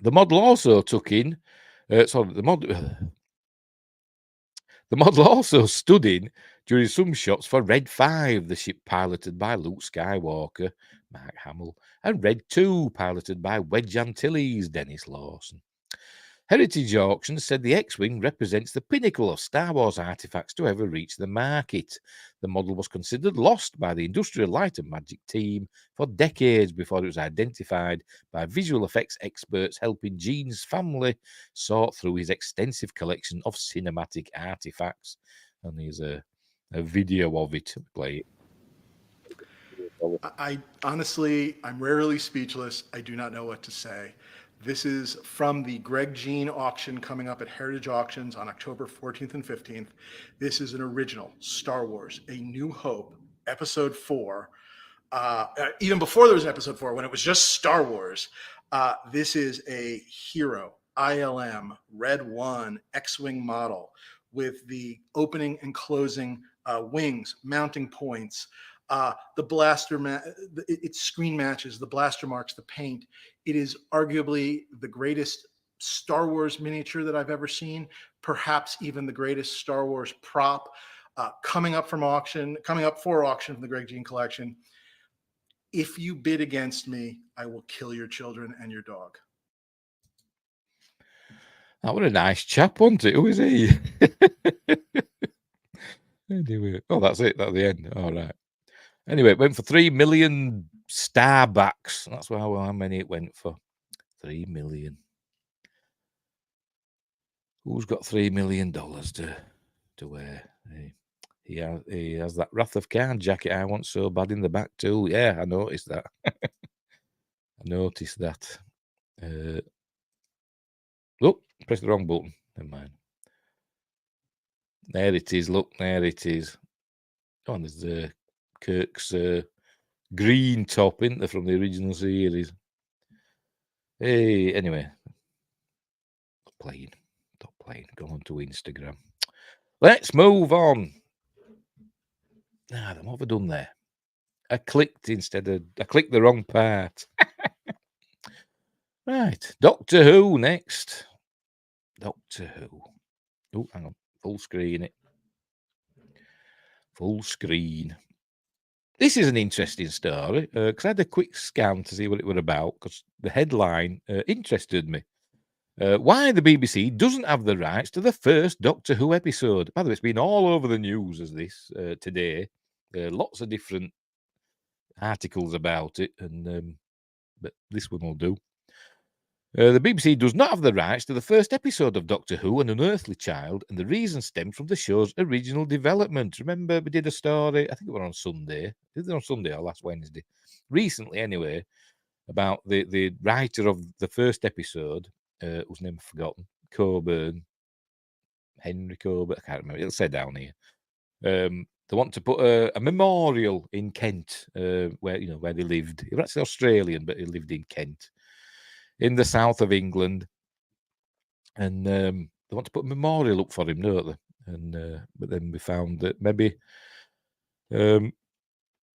The model also took in. The model also stood in during some shots for Red 5, the ship piloted by Luke Skywalker, Mark Hamill, and Red 2, piloted by Wedge Antilles, Dennis Lawson. Heritage Auctions said the X-Wing represents the pinnacle of Star Wars artifacts to ever reach the market. The model was considered lost by the Industrial Light and Magic team for decades before it was identified by visual effects experts helping Gene's family sort through his extensive collection of cinematic artifacts. And there's a video of it. Play it. I honestly, I'm rarely speechless. I do not know what to say. This is from the Greg Jean auction coming up at Heritage Auctions on October 14th and 15th. This is an original Star Wars, A New Hope, Episode 4. Even before there was an Episode 4, when it was just Star Wars, this is a Hero ILM Red 1 X-Wing model with the opening and closing wings, mounting points, the blaster, its screen matches, the blaster marks, the paint. It is arguably the greatest Star Wars miniature that I've ever seen, perhaps even the greatest Star Wars prop coming up for auction from the Greg Jean collection. If you bid against me, I will kill your children and your dog. That was a nice chap, wasn't it? Who is he? Anyway, oh, that's it. That's the end. All right. Anyway, it went for 3 million Starbacks. That's how many it went for. 3 million. Who's got $3 million to wear? He has that Wrath of Khan jacket I want so bad in the back too. Yeah, I noticed that. I noticed that. Oh, press the wrong button. Never mind. There it is. Look, there it is. Oh, and there's Kirk's green top, isn't there, from the original series? Hey, anyway. Stop playing. Go on to Instagram. Let's move on. What have I done there? I clicked the wrong part. Right. Doctor Who next. Doctor Who. Oh, hang on. Full screen it. Full screen. This is an interesting story because I had a quick scan to see what it was about because the headline interested me. Why the BBC doesn't have the rights to the first Doctor Who episode. By the way, it's been all over the news as this today. Lots of different articles about it, but this one will do. The BBC does not have the rights to the first episode of Doctor Who, An Unearthly Child, and the reason stemmed from the show's original development. Remember, we did a story, I think it was on Sunday. Did it on Sunday or last Wednesday? Recently, anyway, about the writer of the first episode, whose name I've forgotten, Henry Coburn, I can't remember, it'll say down here. They want to put a memorial in Kent, where they lived. He was actually Australian, but he lived in Kent, in the south of England, and they want to put a memorial up for him, don't they? And but then we found that maybe the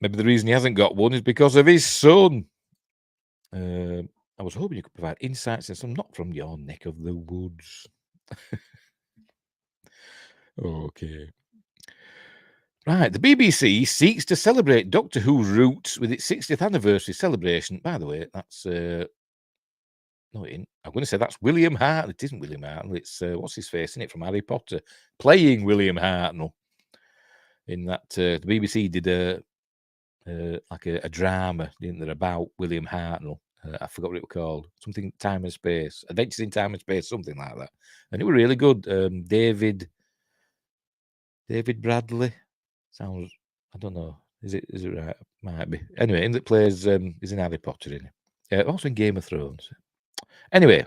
reason he hasn't got one is because of his son. I was hoping you could provide insights and some not from your neck of the woods. Okay. Right, the BBC seeks to celebrate Doctor Who's roots with its 60th anniversary celebration. By the way, that's no, it ain't. I'm going to say that's William Hartnell. It isn't William Hartnell. It's what's his face in it from Harry Potter, playing William Hartnell. In that, the BBC did a drama, didn't they, about William Hartnell. I forgot what it was called. Something Time and Space, Adventures in Time and Space, something like that. And it was really good. David Bradley sounds. I don't know. Is it right? Might be. Anyway, him that plays is in Harry Potter, isn't he? Also in Game of Thrones. Anyway,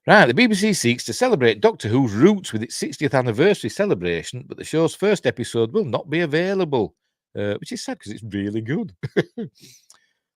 right, the BBC seeks to celebrate Doctor Who's roots with its 60th anniversary celebration, but the show's first episode will not be available, which is sad because it's really good.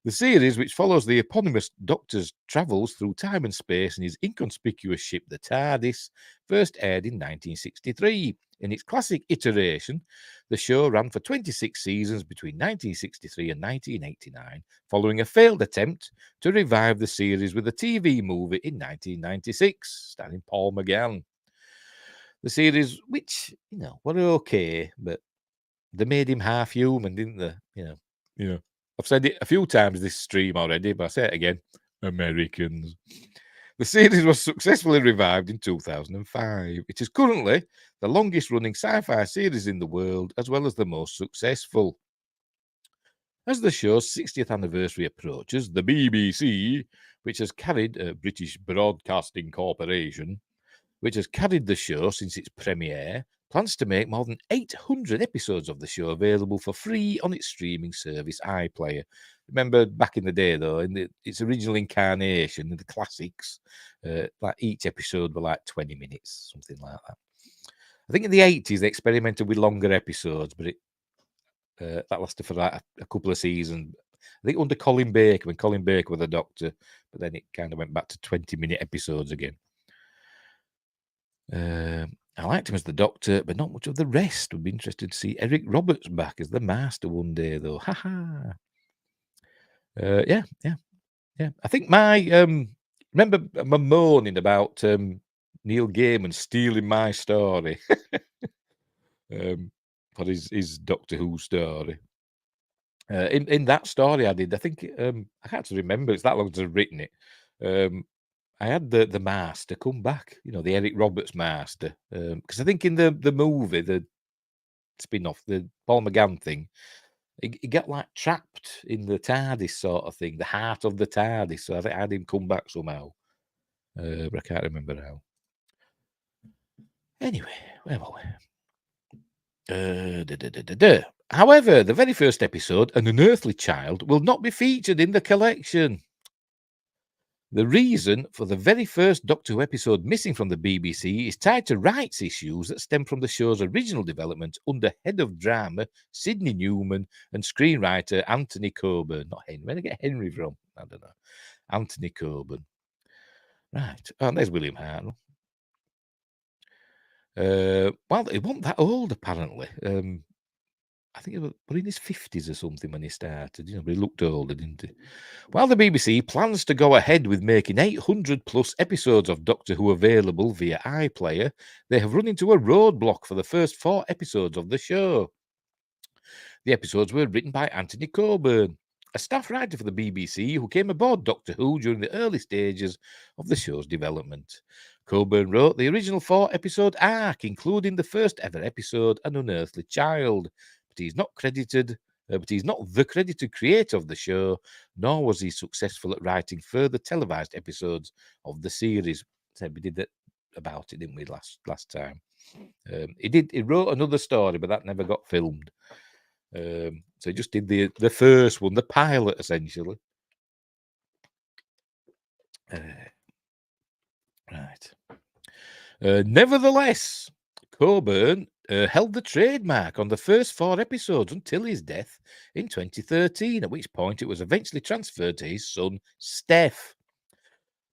The series, which follows the eponymous Doctor's travels through time and space in his inconspicuous ship, the TARDIS, first aired in 1963. In its classic iteration, the show ran for 26 seasons between 1963 and 1989, following a failed attempt to revive the series with a TV movie in 1996, starring Paul McGann. The series, which, were okay, but they made him half human, didn't they? I've said it a few times this stream already, but I say it again. Americans. The series was successfully revived in 2005. It is currently the longest-running sci-fi series in the world, as well as the most successful. As the show's 60th anniversary approaches, the BBC, which has carried British Broadcasting Corporation, which has carried the show since its premiere, plans to make more than 800 episodes of the show available for free on its streaming service iPlayer. Remember back in the day, though, in its original incarnation, in the classics, like each episode were like 20 minutes, something like that. I think in the 80s they experimented with longer episodes, but that lasted for like a couple of seasons. I think under Colin Baker, when Colin Baker was the Doctor, but then it kind of went back to 20-minute episodes again. I liked him as the Doctor, but not much of the rest. Would be interested to see Eric Roberts back as the Master one day, though. Ha ha. Yeah. I think remember my moaning about Neil Gaiman stealing my story for his Doctor Who story. In that story I did, I think I can't remember. It's that long since I've written it. I had the Master come back, the Eric Roberts Master, because I think in the movie, the spin-off, the Paul McGann thing. He got like trapped in the TARDIS sort of thing, the heart of the TARDIS. So I think I had him come back somehow. But I can't remember how. Anyway, where were we? However, the very first episode, An Unearthly Child, will not be featured in the collection. The reason for the very first Doctor Who episode missing from the BBC is tied to rights issues that stem from the show's original development under head of drama Sidney Newman and screenwriter Anthony Coburn. Not Henry. Where did I get Henry from? I don't know. Anthony Coburn. Right. Oh, and there's William Hartnell. Well, he wasn't that old, apparently. I think he was in his 50s or something when he started, but he looked older, didn't he? While the BBC plans to go ahead with making 800 plus episodes of Doctor Who available via iPlayer, they have run into a roadblock for the first 4 episodes of the show. The episodes were written by Anthony Coburn, a staff writer for the BBC who came aboard Doctor Who during the early stages of the show's development. Coburn wrote the original 4-episode arc, including the first ever episode, An Unearthly Child, but he's not the credited creator of the show, nor was he successful at writing further televised episodes of the series. So we did that about it, didn't we, last time? He wrote another story, but that never got filmed. So he just did the first one, the pilot, essentially. Right. Nevertheless, Coburn held the trademark on the first 4 episodes until his death in 2013, at which point it was eventually transferred to his son, Steph.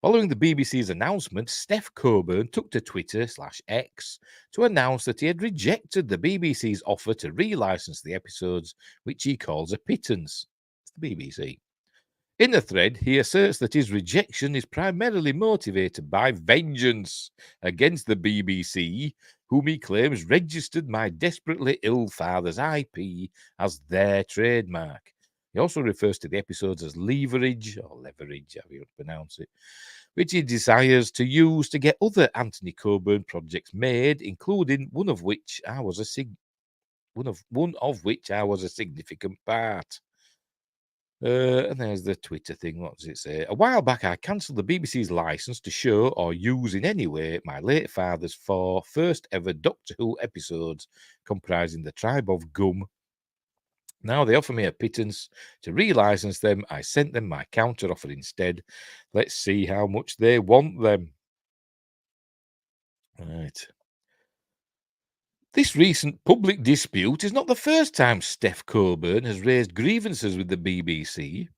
Following the BBC's announcement, Steph Coburn took to Twitter/X to announce that he had rejected the BBC's offer to relicense the episodes, which he calls a pittance. It's the BBC. In the thread, he asserts that his rejection is primarily motivated by vengeance against the BBC, whom he claims registered my desperately ill father's IP as their trademark. He also refers to the episodes as leverage, however you pronounce it, which he desires to use to get other Anthony Coburn projects made, including one of which I was a significant part. And there's the Twitter thing. What does it say? A while back, I cancelled the BBC's license to show or use in any way my late father's 4 first ever Doctor Who episodes, comprising the Tribe of Gum. Now they offer me a pittance to relicense them. I sent them my counter offer instead. Let's see how much they want them. Right. This recent public dispute is not the first time Steph Coburn has raised grievances with the BBC.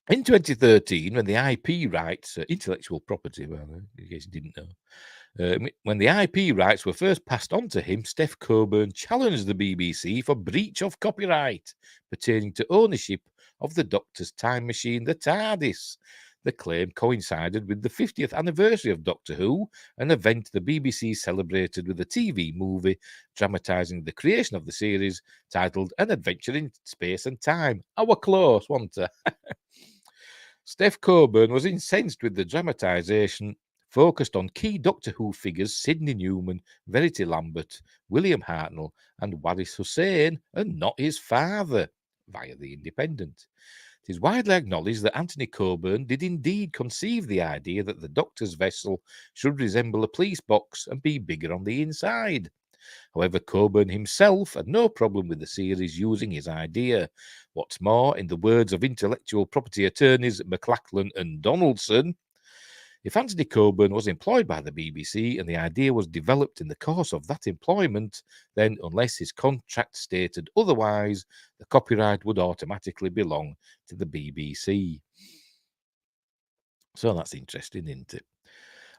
In 2013, when the IP rights, intellectual property, well, in case you didn't know, when the IP rights were first passed on to him, Steph Coburn challenged the BBC for breach of copyright pertaining to ownership of the Doctor's time machine, the TARDIS. The claim coincided with the 50th anniversary of Doctor Who, an event the BBC celebrated with a TV movie dramatising the creation of the series, titled An Adventure in Space and Time. I were close, wasn't I? Steph Coburn was incensed with the dramatisation, focused on key Doctor Who figures Sidney Newman, Verity Lambert, William Hartnell, and Waris Hussein, and not his father, via The Independent. It is widely acknowledged that Anthony Coburn did indeed conceive the idea that the Doctor's vessel should resemble a police box and be bigger on the inside. However, Coburn himself had no problem with the series using his idea. What's more, in the words of intellectual property attorneys McLachlan and Donaldson, if Anthony Coburn was employed by the BBC and the idea was developed in the course of that employment, then unless his contract stated otherwise, the copyright would automatically belong to the BBC. So that's interesting, isn't it?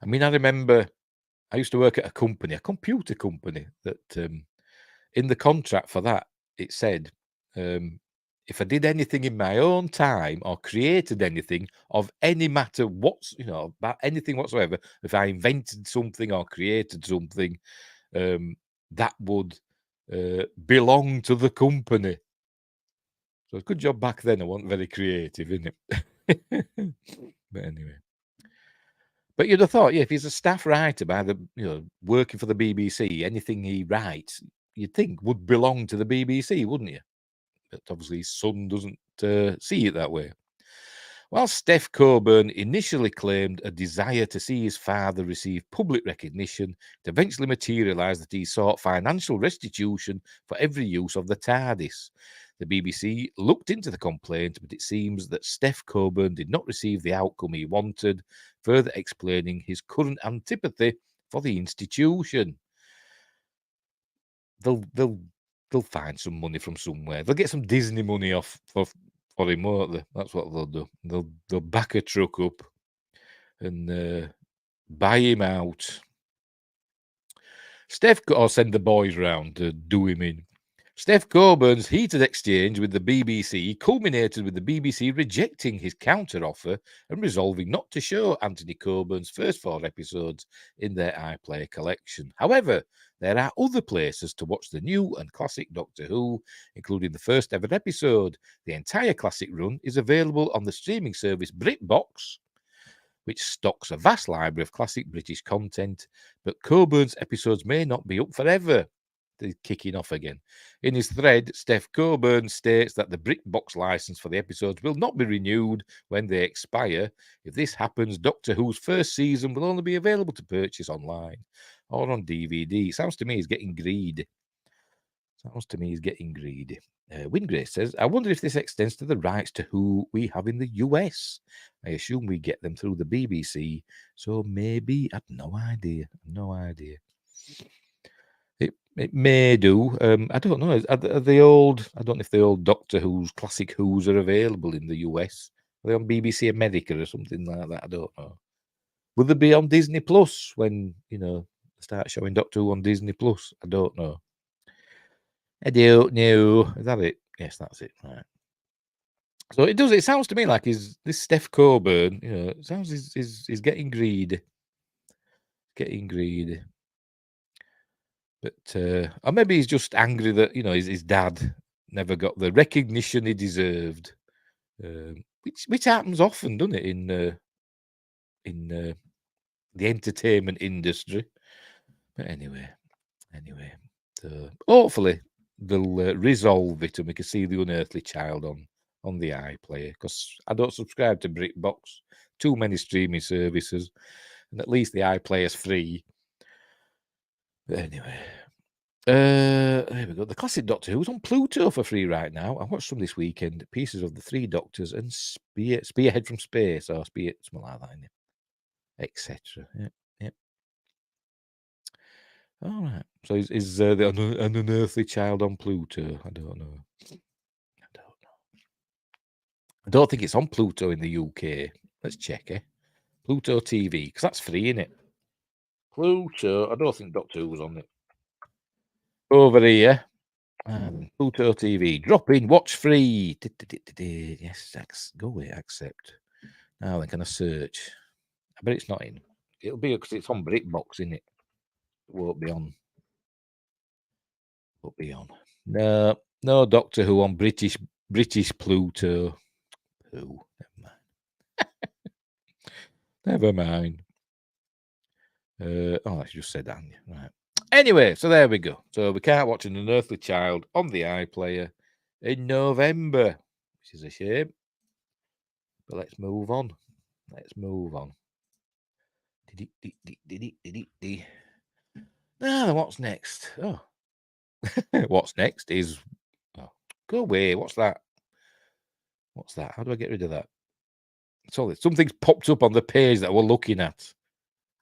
I mean, I remember I used to work at a computer company, that in the contract for that, it said, if I did anything in my own time or created anything of any matter about anything whatsoever, if I invented something or created something, that would belong to the company. So good job back then. I wasn't very creative, innit? But anyway. But you'd have thought, if he's a staff writer by the, working for the BBC, anything he writes you'd think would belong to the BBC, wouldn't you? But obviously his son doesn't see it that way. While Steph Coburn initially claimed a desire to see his father receive public recognition, it eventually materialised that he sought financial restitution for every use of the TARDIS. The BBC looked into the complaint, but it seems that Steph Coburn did not receive the outcome he wanted, further explaining his current antipathy for the institution. They'll find some money from somewhere. They'll get some Disney money off for him, won't they? That's what they'll do. They'll back a truck up and buy him out. Or send the boys round to do him in. Steph Coburn's heated exchange with the BBC culminated with the BBC rejecting his counter-offer and resolving not to show Anthony Coburn's first 4 episodes in their iPlayer collection. However, there are other places to watch the new and classic Doctor Who, including the first ever episode. The entire classic run is available on the streaming service BritBox, which stocks a vast library of classic British content, but Coburn's episodes may not be up forever. They're kicking off again. In his thread, Steph Coburn states that the BritBox license for the episodes will not be renewed when they expire. If this happens, Doctor Who's first season will only be available to purchase online or on DVD. Sounds to me he's getting greedy. Wingrace says, I wonder if this extends to the rights to Who we have in the US. I assume we get them through the BBC, so maybe. I've no idea. It may do. I don't know. Are the old? I don't know if the old Doctor Who's classic Who's are available in the US. Are they on BBC America or something like that? I don't know. Will they be on Disney Plus when start showing Doctor Who on Disney Plus? I don't know. I don't know. Is that it? Yes, that's it. Right. So it does. It sounds to me like this Steph Coburn. It sounds he's getting greedy. But or maybe he's just angry that his dad never got the recognition he deserved, which happens often, doesn't it, in the entertainment industry? But anyway, so hopefully they'll resolve it and we can see the Unearthly Child on the iPlayer, because I don't subscribe to BritBox. Too many streaming services, and at least the iPlayer's free. But anyway, there we go. The classic Doctor Who's on Pluto for free right now. I watched some this weekend. Pieces of the 3 Doctors and Spearhead from Space, or something like that, etc. Yep. All right. So is an Unearthly Child on Pluto? I don't know. I don't think it's on Pluto in the UK. Let's check, Pluto TV, because that's free, isn't it? Pluto. I don't think Doctor Who was on it. Over here. Pluto TV. Drop in, watch free. Yes, go away, accept. Now then, can I search? I bet it's not in. It'll be because it's on BritBox, isn't it? It won't be on. No Doctor Who on British Pluto. Who? Never mind. I just said that. Right. Anyway, so there we go. So we can't watch An Unearthly Child on the iPlayer in November, which is a shame. But let's move on. Now, what's next? Oh, what's next is go away. What's that? How do I get rid of that? Something's popped up on the page that we're looking at.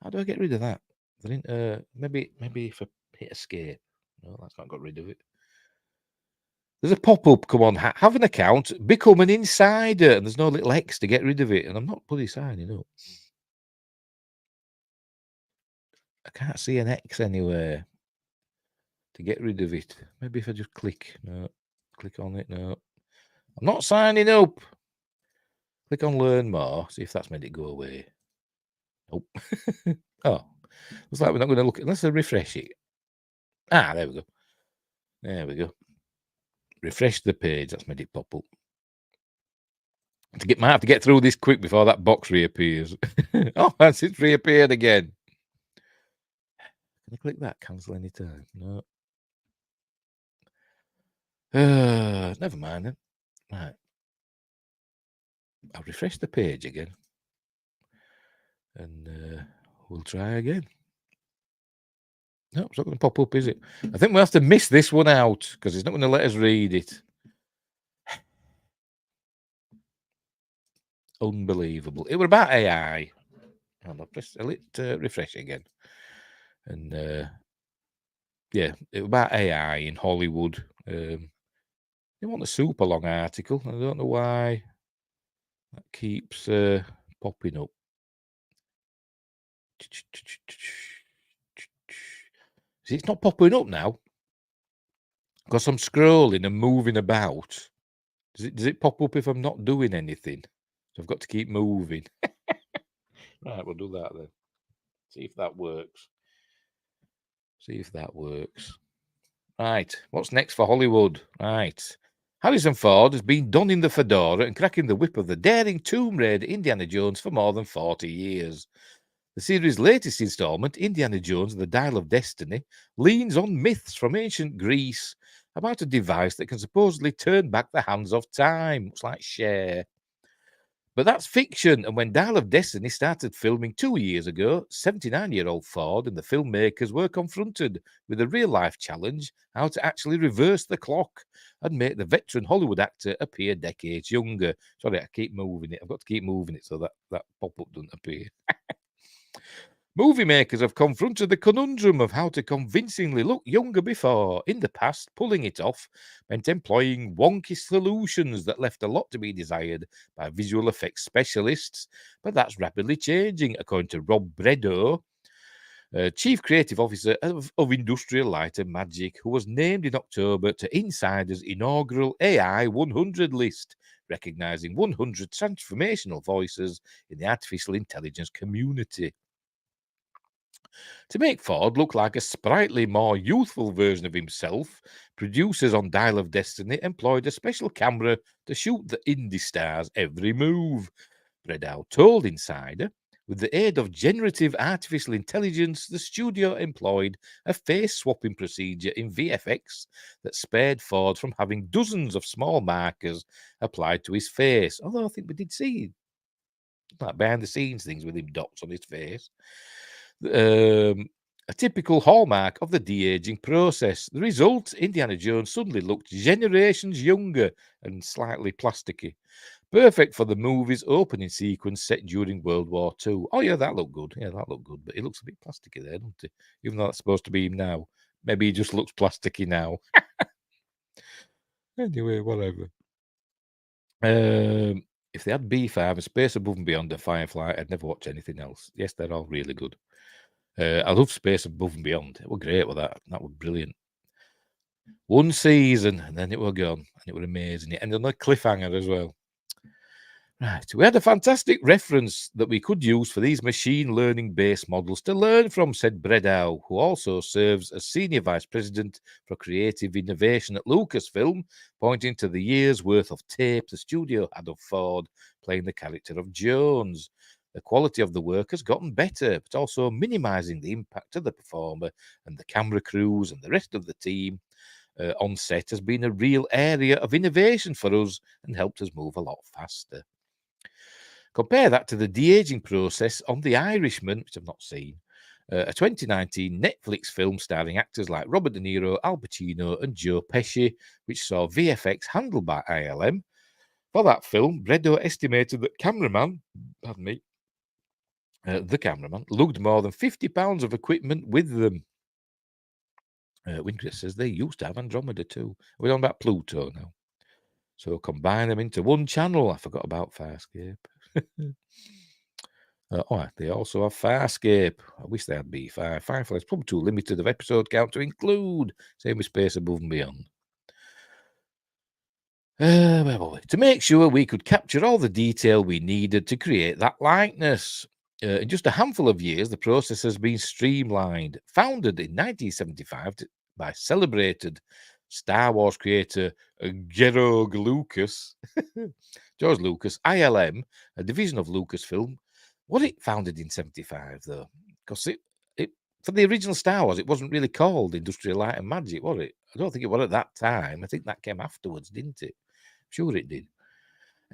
How do I get rid of that? Maybe if I hit escape. No, that's not got rid of it. There's a pop-up. Come on, have an account, become an insider, and there's no little X to get rid of it. And I'm not bloody signing up. I can't see an X anywhere to get rid of it. Maybe if I just click on it. No, I'm not signing up. Click on learn more. See if that's made it go away. Nope. Oh, looks like we're not going to look at. Let's refresh it. There we go. Refresh the page. That's made it pop up. Might have to get through this quick before that box reappears. Oh, it's reappeared again. Can I click that? Cancel anytime? No. Never mind then. Right. I'll refresh the page again. And we'll try again. No, it's not going to pop up, is it? I think we'll have to miss this one out because it's not going to let us read it. Unbelievable. It was about AI. And I'll refresh again. And yeah, it was about AI in Hollywood. They want a super long article. I don't know why that keeps popping up. See, it's not popping up now because I'm scrolling and moving about. Does it pop up if I'm not doing anything? So I've got to keep moving. Right, we'll do that then. See if that works. Right, what's next for Hollywood? Right. Harrison Ford has been donning the fedora and cracking the whip of the daring Tomb Raider Indiana Jones for more than 40 years. The series' latest installment, Indiana Jones and the Dial of Destiny, leans on myths from ancient Greece about a device that can supposedly turn back the hands of time, much like Cher. But that's fiction, and when Dial of Destiny started filming 2 years ago, 79-year-old Ford and the filmmakers were confronted with a real-life challenge: how to actually reverse the clock and make the veteran Hollywood actor appear decades younger. Sorry, I keep moving it. I've got to keep moving it so that pop-up doesn't appear. Movie makers have confronted the conundrum of how to convincingly look younger before. In the past, pulling it off meant employing wonky solutions that left a lot to be desired by visual effects specialists, but that's rapidly changing, according to Rob Bredow, Chief Creative Officer of Industrial Light and Magic, who was named in October to Insider's inaugural AI 100 list, recognizing 100 transformational voices in the artificial intelligence community. To make Ford look like a sprightly, more youthful version of himself, producers on Dial of Destiny employed a special camera to shoot the indie star's every move. Bredow told Insider, with the aid of generative artificial intelligence, the studio employed a face-swapping procedure in VFX that spared Ford from having dozens of small markers applied to his face. Although I think we did see like behind-the-scenes things with him dots on his face. A typical hallmark of the de-aging process. The result, Indiana Jones suddenly looked generations younger and slightly plasticky. Perfect for the movie's opening sequence set during World War II. Oh, yeah, that looked good. But it looks a bit plasticky there, doesn't it? Even though that's supposed to be him now. Maybe he just looks plasticky now. Anyway, whatever. If they had B5 and Space Above and Beyond and Firefly, I'd never watch anything else. Yes, they're all really good. I love Space Above and Beyond. It was great with that. That was brilliant. One season, and then it were gone. And it was amazing. It ended on a cliffhanger as well. Right. We had a fantastic reference that we could use for these machine learning-based models to learn from, said Bredow, who also serves as Senior Vice President for Creative Innovation at Lucasfilm, pointing to the year's worth of tape the studio had of Ford playing the character of Jones. The quality of the work has gotten better, but also minimizing the impact of the performer and the camera crews and the rest of the team on set has been a real area of innovation for us and helped us move a lot faster. Compare that to the de-aging process on The Irishman, which I've not seen, a 2019 Netflix film starring actors like Robert De Niro, Al Pacino, and Joe Pesci, which saw VFX handled by ILM. For that film, Bredow estimated that the cameraman lugged more than 50 pounds of equipment with them. Wingcrest says they used to have Andromeda too. We're on about Pluto now. So combine them into one channel. I forgot about Farscape. They also have Farscape. I wish they had B5. Firefly's probably too limited of episode count to include. Same with Space Above and Beyond. Where were we? To make sure we could capture all the detail we needed to create that likeness. In just a handful of years, the process has been streamlined. Founded in 1975 by celebrated Star Wars creator George Lucas, ILM, a division of Lucasfilm. Was it founded in 75, though? Because it for the original Star Wars, it wasn't really called Industrial Light and Magic, was it? I don't think it was at that time. I think that came afterwards, didn't it? Sure it did.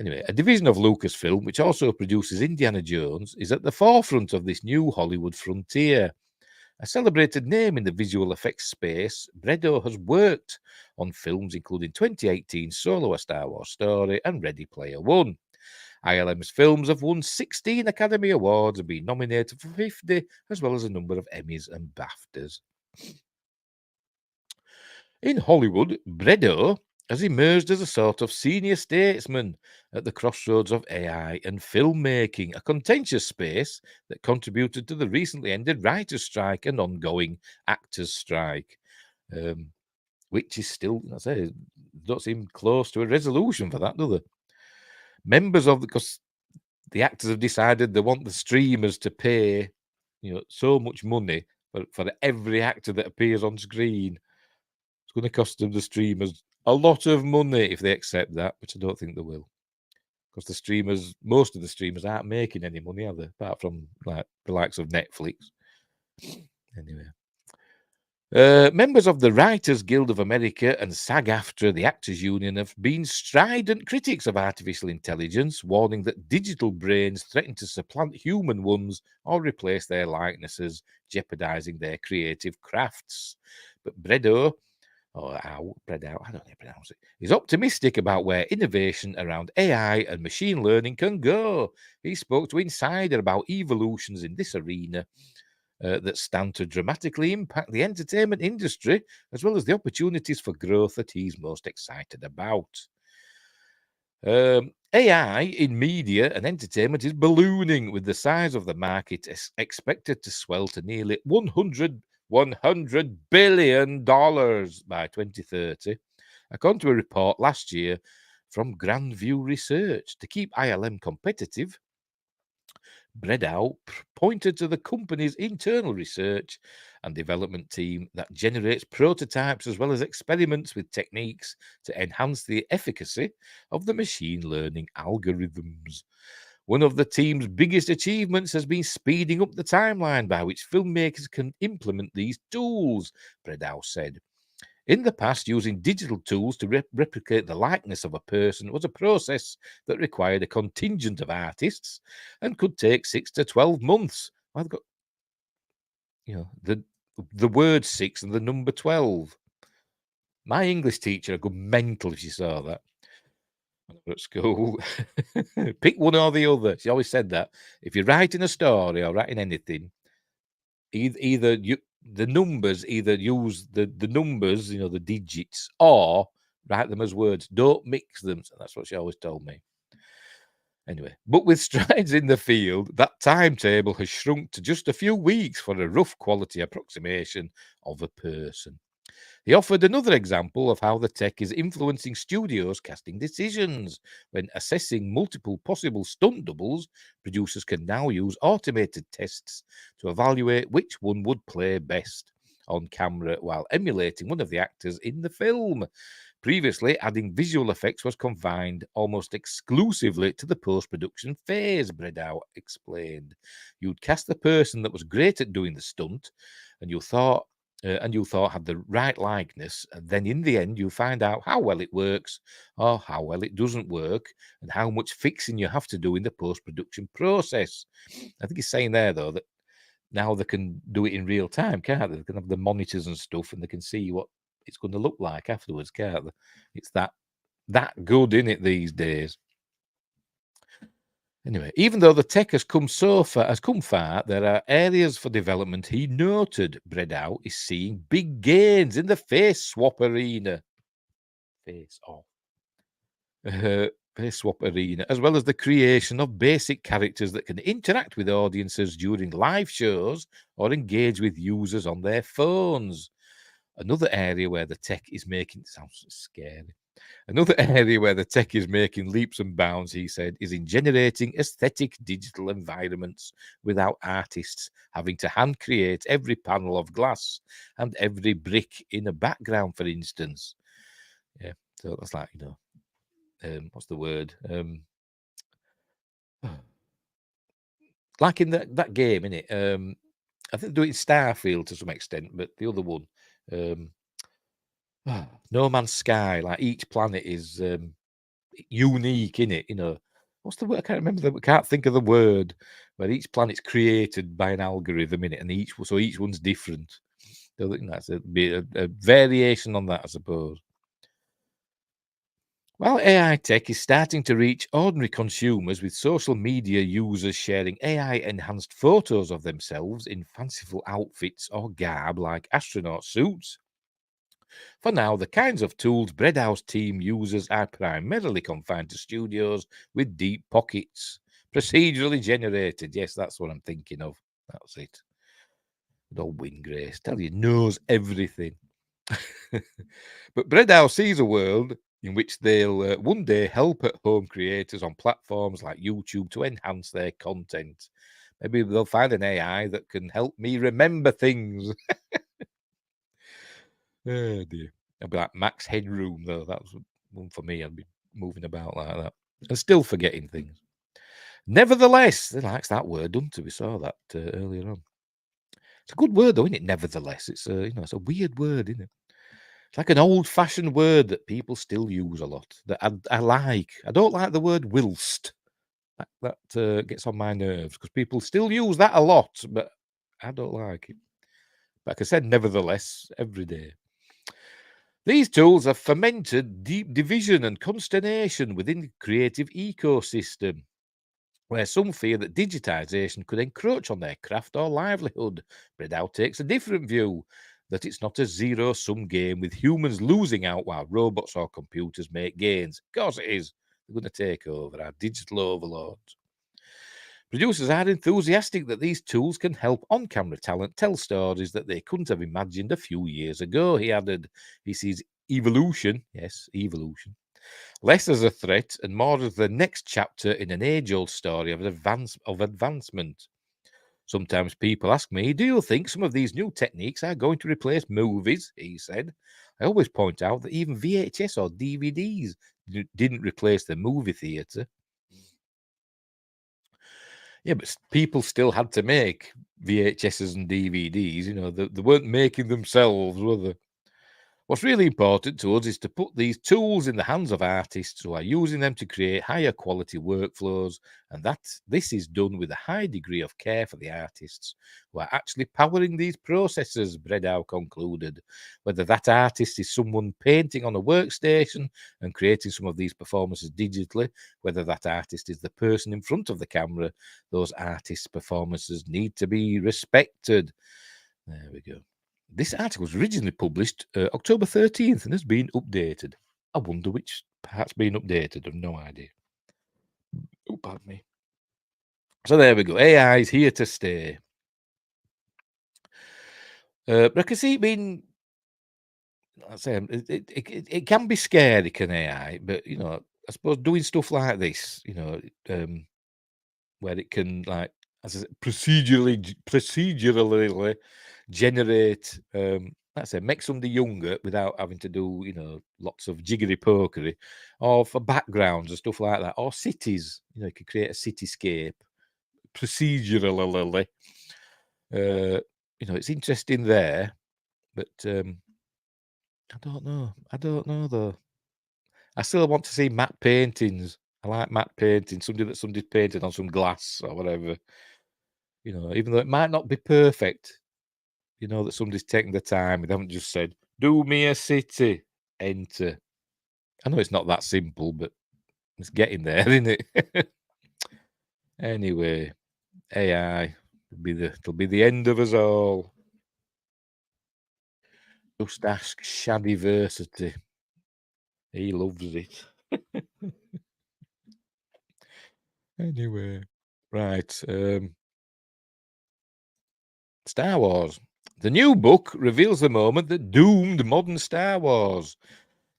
Anyway, a division of Lucasfilm, which also produces Indiana Jones, is at the forefront of this new Hollywood frontier. A celebrated name in the visual effects space, Bredo has worked on films including 2018 Solo: A Star Wars Story and Ready Player One. ILM's films have won 16 Academy Awards and been nominated for 50, as well as a number of Emmys and BAFTAs. In Hollywood, Bredo has emerged as a sort of senior statesman at the crossroads of AI and filmmaking, a contentious space that contributed to the recently ended writers' strike and ongoing actors' strike, which is still, I say, don't seem close to a resolution for that, do they? Members of because the actors have decided they want the streamers to pay, so much money for every actor that appears on screen. It's going to cost them, the streamers, a lot of money if they accept that, which I don't think they will. Because most of the streamers aren't making any money, are they? Apart from like the likes of Netflix. Anyway. Members of the Writers Guild of America and SAG-AFTRA, the Actors Union, have been strident critics of artificial intelligence, warning that digital brains threaten to supplant human ones or replace their likenesses, jeopardizing their creative crafts. But Bredo, I don't know how to pronounce it, is optimistic about where innovation around AI and machine learning can go. He spoke to Insider about evolutions in this arena that stand to dramatically impact the entertainment industry, as well as the opportunities for growth that he's most excited about. AI in media and entertainment is ballooning, with the size of the market expected to swell to nearly $100 billion by 2030, according to a report last year from Grandview Research. To keep ILM competitive, Bredow pointed to the company's internal research and development team that generates prototypes as well as experiments with techniques to enhance the efficacy of the machine learning algorithms. One of the team's biggest achievements has been speeding up the timeline by which filmmakers can implement these tools, Bredow said. In the past, using digital tools to replicate the likeness of a person was a process that required a contingent of artists and could take 6 to 12 months. I've got, the word 6 and the number 12. My English teacher would go mental if she saw that at school. Pick one or the other. She always said that. If you're writing a story or writing anything, the numbers, either use the numbers, the digits, or write them as words. Don't mix them. So that's what she always told me. Anyway, but with strides in the field, that timetable has shrunk to just a few weeks for a rough quality approximation of a person. He offered another example of how the tech is influencing studios' casting decisions. When assessing multiple possible stunt doubles, producers can now use automated tests to evaluate which one would play best on camera while emulating one of the actors in the film. Previously, adding visual effects was confined almost exclusively to the post-production phase, Bredow explained. You'd cast the person that was great at doing the stunt, and you thought had the right likeness, and then in the end you find out how well it works or how well it doesn't work, and how much fixing you have to do in the post-production process. I think he's saying there, though, that now they can do it in real time, can't they? They can have the monitors and stuff, and they can see what it's going to look like afterwards, can't they? It's that good, isn't it, these days? Anyway, even though the tech has come far, there are areas for development. He noted Bredow is seeing big gains in the face swap arena. Face swap arena, as well as the creation of basic characters that can interact with audiences during live shows or engage with users on their phones. Another area where the tech is making, sounds scary. Another area where the tech is making leaps and bounds, he said, is in generating aesthetic digital environments without artists having to hand create every panel of glass and every brick in a background, for instance. Yeah, so that's like, what's the word? Like in that game, innit? I think they do it in Starfield to some extent, but the other one, No Man's Sky, like each planet is unique in it. You know, what's the word? I can't remember. I can't think of the word. Where each planet's created by an algorithm in it, and each one's different. So I think that's a variation on that, I suppose. While AI tech is starting to reach ordinary consumers with social media users sharing AI-enhanced photos of themselves in fanciful outfits or garb like astronaut suits, for now, the kinds of tools Breadhouse team uses are primarily confined to studios with deep pockets. Procedurally generated. Yes, that's what I'm thinking of. That's it. Good old Wingrace. Tell you, knows everything. But Breadhouse sees a world in which they'll one day help at-home creators on platforms like YouTube to enhance their content. Maybe they'll find an AI that can help me remember things. Oh dear. I'd be like Max Headroom, though. That's one for me. I'd be moving about like that and still forgetting things. Nevertheless, they likes that word, don't they? We saw that earlier on. It's a good word, though, isn't it? Nevertheless, it's it's a weird word, isn't it? It's like an old-fashioned word that people still use a lot. That I like. I don't like the word whilst. That gets on my nerves because people still use that a lot, but I don't like it. But like I said, nevertheless, every day. These tools have fomented deep division and consternation within the creative ecosystem, where some fear that digitization could encroach on their craft or livelihood. Bredow takes a different view, that it's not a zero-sum game with humans losing out while robots or computers make gains. Of course it is. They're going to take over, our digital overlords. Producers are enthusiastic that these tools can help on-camera talent tell stories that they couldn't have imagined a few years ago, he added. He sees evolution, yes, evolution, less as a threat and more as the next chapter in an age-old story of advancement. Sometimes people ask me, do you think some of these new techniques are going to replace movies? He said. I always point out that even VHS or DVDs didn't replace the movie theatre. Yeah, but people still had to make VHSs and DVDs. You know, they weren't making themselves, were they? What's really important to us is to put these tools in the hands of artists who are using them to create higher quality workflows, and that this is done with a high degree of care for the artists who are actually powering these processes, Bredow concluded. Whether that artist is someone painting on a workstation and creating some of these performances digitally, whether that artist is the person in front of the camera, those artists' performances need to be respected. There we go. This article was originally published October 13th and has been updated. I wonder which part's been updated. I've no idea. Oh, pardon me. So there we go. AI is here to stay. But I can see it being, I'd say, it can be scary, can AI, but, you know, I suppose doing stuff like this, you know, where it can, like, as I said, procedurally generate, let's say, make somebody younger without having to do, you know, lots of jiggery pokery, or for backgrounds and stuff like that, or cities. You know, you could create a cityscape procedurally. You know, it's interesting there, but I don't know. I don't know though. I still want to see matte paintings. I like matte painting, somebody painted on some glass or whatever. You know, even though it might not be perfect, you know that somebody's taken the time. They haven't just said, "Do me a city, enter." I know it's not that simple, but it's getting there, isn't it? Anyway, AI it'll be the end of us all. Just ask Shadiversity. He loves it. Anyway, right. Star Wars. The new book reveals the moment that doomed modern Star Wars.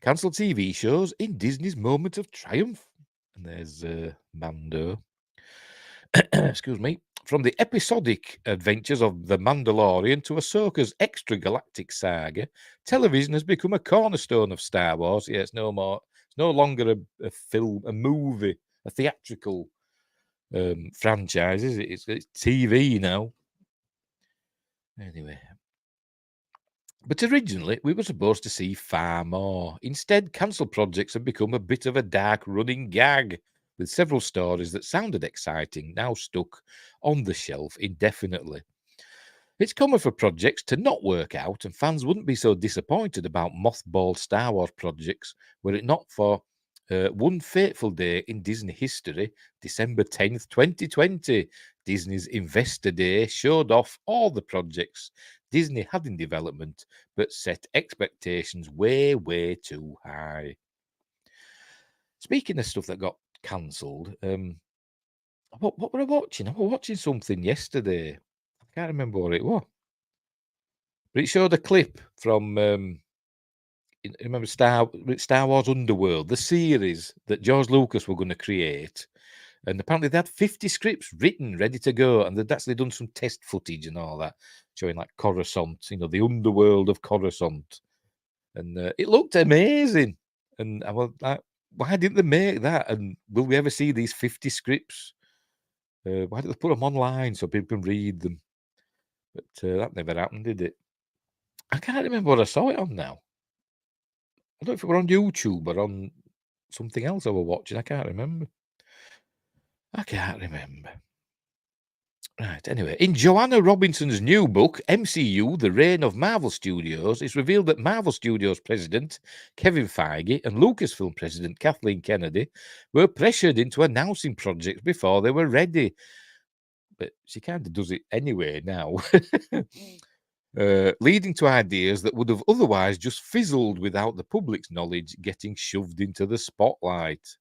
Cancelled TV shows in Disney's moment of triumph. And there's Mando. Excuse me. From the episodic adventures of The Mandalorian to Ahsoka's extragalactic saga, television has become a cornerstone of Star Wars. Yeah, it's no longer a film, a movie, a theatrical franchise, is it? It's TV now. Anyway. But originally, we were supposed to see far more. Instead, cancelled projects have become a bit of a dark running gag, with several stories that sounded exciting now stuck on the shelf indefinitely. It's common for projects to not work out, and fans wouldn't be so disappointed about mothballed Star Wars projects were it not for one fateful day in Disney history, December 10th, 2020. Disney's Investor Day showed off all the projects Disney had in development, but set expectations way, way too high. Speaking of stuff that got cancelled, what were I watching? I was watching something yesterday. I can't remember what it was. But it showed a clip from remember Star Wars Underworld, the series that George Lucas were going to create, and apparently they had 50 scripts written, ready to go, and they'd actually done some test footage and all that, showing like Coruscant, the underworld of Coruscant, and it looked amazing. And I was like, why didn't they make that? And will we ever see these 50 scripts? Why did they put them online so people can read them? But that never happened, did it? I can't remember what I saw it on now. I don't know if it were on YouTube or on something else I was watching. I can't remember. Right, anyway, in Joanna Robinson's new book, MCU, The Reign of Marvel Studios, it's revealed that Marvel Studios president Kevin Feige and Lucasfilm president Kathleen Kennedy were pressured into announcing projects before they were ready. But she kind of does it anyway now. Leading to ideas that would have otherwise just fizzled without the public's knowledge getting shoved into the spotlight.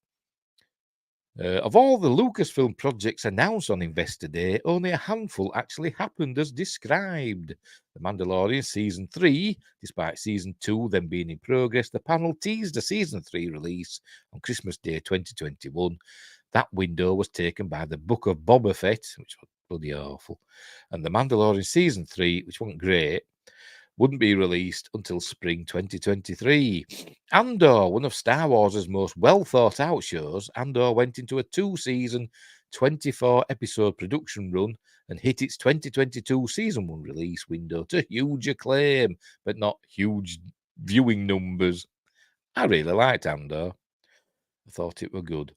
Of all the Lucasfilm projects announced on Investor Day, only a handful actually happened as described. The Mandalorian Season 3, despite Season 2 then being in progress, the panel teased a Season 3 release on Christmas Day 2021. That window was taken by the Book of Boba Fett, which was bloody awful, and the Mandalorian Season 3, which wasn't great, wouldn't be released until spring 2023. Andor, one of Star Wars' most well-thought-out shows, Andor went into a 2-season, 24-episode production run and hit its 2022 Season 1 release window to huge acclaim, but not huge viewing numbers. I really liked Andor. I thought it were good.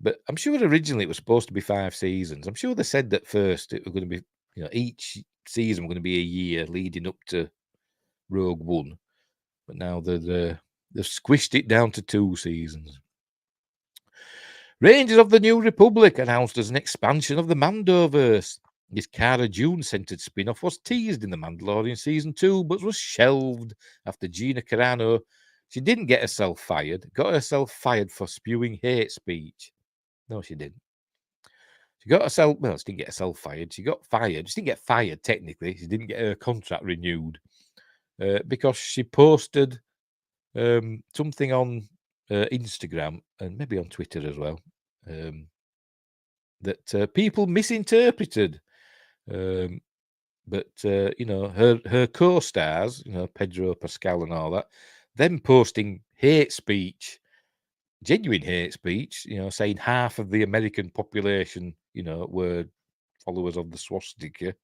But I'm sure originally it was supposed to be 5 seasons. I'm sure they said that first it was going to be, each season was going to be a year leading up to Rogue One. But now they've squished it down to 2 seasons. Rangers of the New Republic announced as an expansion of the Mandoverse. This Cara Dune-centered spin-off was teased in The Mandalorian Season 2, but was shelved after Gina Carano. She didn't get herself fired, got herself fired for spewing hate speech. No, she didn't. She got herself, well, she didn't get herself fired. She got fired. She didn't get fired, technically. She didn't get her contract renewed because she posted something on Instagram and maybe on Twitter as well that people misinterpreted. But her co-stars, Pedro Pascal and all that, them posting hate speech, genuine hate speech, saying half of the American population, were followers of the swastika.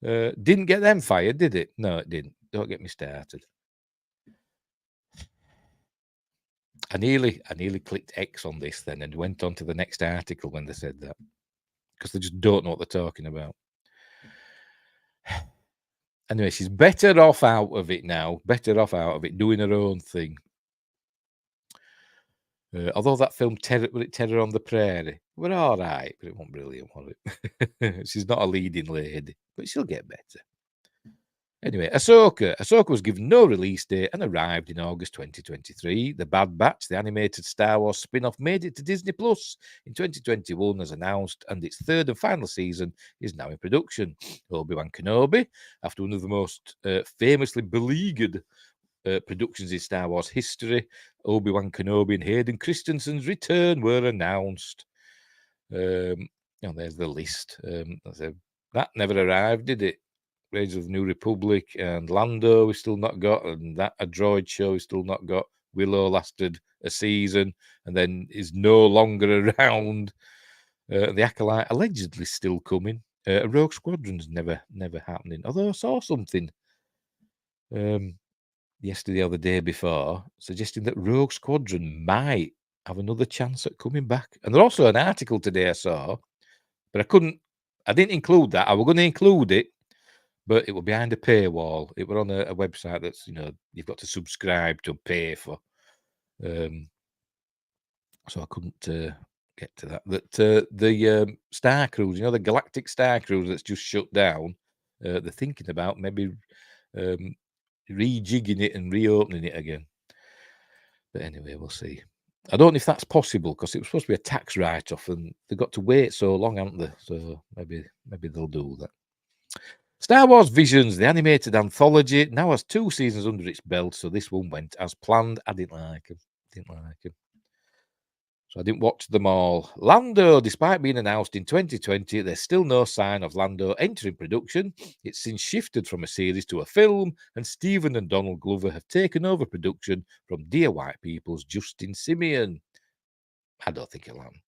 Didn't get them fired, did it? No, it didn't. Don't get me started. I nearly clicked X on this then and went on to the next article when they said that, because they just don't know what they're talking about. Anyway, she's better off out of it now, doing her own thing. Although that film, Terror on the Prairie, were all right, but it wasn't brilliant, was it? She's not a leading lady, but she'll get better. Anyway, Ahsoka was given no release date and arrived in August 2023. The Bad Batch, the animated Star Wars spin-off, made it to Disney Plus in 2021 as announced, and its 3rd and final season is now in production. Obi-Wan Kenobi, after one of the most famously beleaguered productions in Star Wars history, Obi-Wan Kenobi and Hayden Christensen's return were announced. There's the list. That never arrived, did it? Rangers of the New Republic and Lando we still not got, and that A Droid Show we still not got. Willow lasted a season and then is no longer around. The Acolyte allegedly still coming. Rogue Squadron's never happening. Although I saw something yesterday or the day before suggesting that Rogue Squadron might have another chance at coming back. And there's also an article today I saw, but I didn't include that. I was going to include it, but it was behind a paywall. It was on a website that's, you've got to subscribe to pay for. So I couldn't get to that. That the Star Cruise, the Galactic Star Cruise that's just shut down, they're thinking about maybe rejigging it and reopening it again. But anyway, we'll see. I don't know if that's possible because it was supposed to be a tax write-off, and they've got to wait so long, haven't they? So maybe they'll do that. Star Wars Visions, the animated anthology, now has 2 seasons under its belt, so this one went as planned. I didn't like them. So I didn't watch them all. Lando, despite being announced in 2020, there's still no sign of Lando entering production. It's since shifted from a series to a film, and Stephen and Donald Glover have taken over production from Dear White People's Justin Simeon. I don't think it'll happen.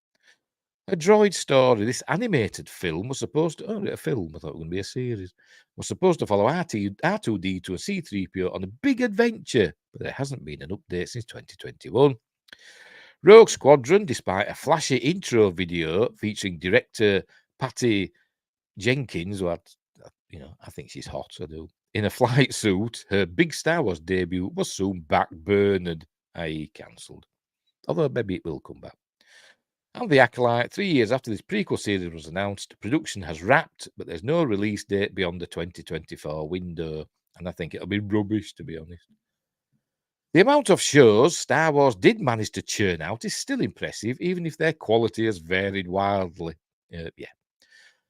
A Droid Story, this animated film was supposed to... Oh, a film, I thought it was going to be a series. Was supposed to follow R2-D2 and C-3PO on a big adventure, but there hasn't been an update since 2021. Rogue Squadron, despite a flashy intro video featuring director Patty Jenkins, who I think she's hot, I do, in a flight suit, her big Star Wars debut was soon backburned, i.e. cancelled. Although maybe it will come back. And The Acolyte, 3 years after this prequel series was announced, production has wrapped, but there's no release date beyond the 2024 window. And I think it'll be rubbish, to be honest. The amount of shows Star Wars did manage to churn out is still impressive, even if their quality has varied wildly.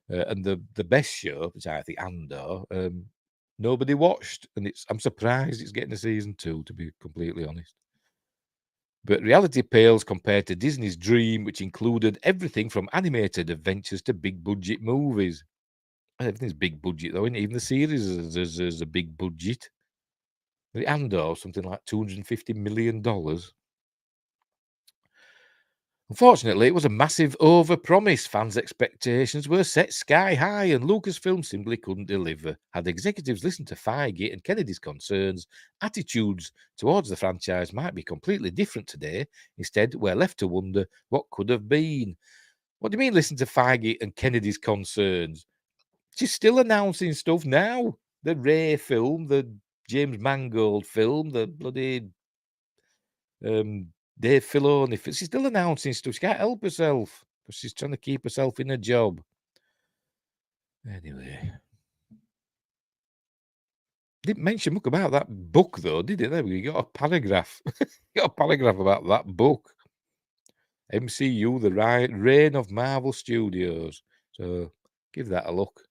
And the best show, which I think Andor, nobody watched, and I'm surprised it's getting a season 2, to be completely honest. But reality pales compared to Disney's dream, which included everything from animated adventures to big budget movies. Everything's big budget, though, isn't it? Even the series is a big budget. The Andor, something like $250 million. Unfortunately, it was a massive overpromise. Fans' expectations were set sky high, and Lucasfilm simply couldn't deliver. Had executives listened to Feige and Kennedy's concerns, attitudes towards the franchise might be completely different today. Instead, we're left to wonder what could have been. What do you mean, listen to Feige and Kennedy's concerns? She's still announcing stuff now. The Rey film, the James Mangold film, the bloody Dave Filoni. She's still announcing stuff. She can't help herself because she's trying to keep herself in a job. Anyway. Didn't mention much about that book, though, did it? There we go. You got a paragraph. Got a paragraph about that book. MCU, the Reign of Marvel Studios. So give that a look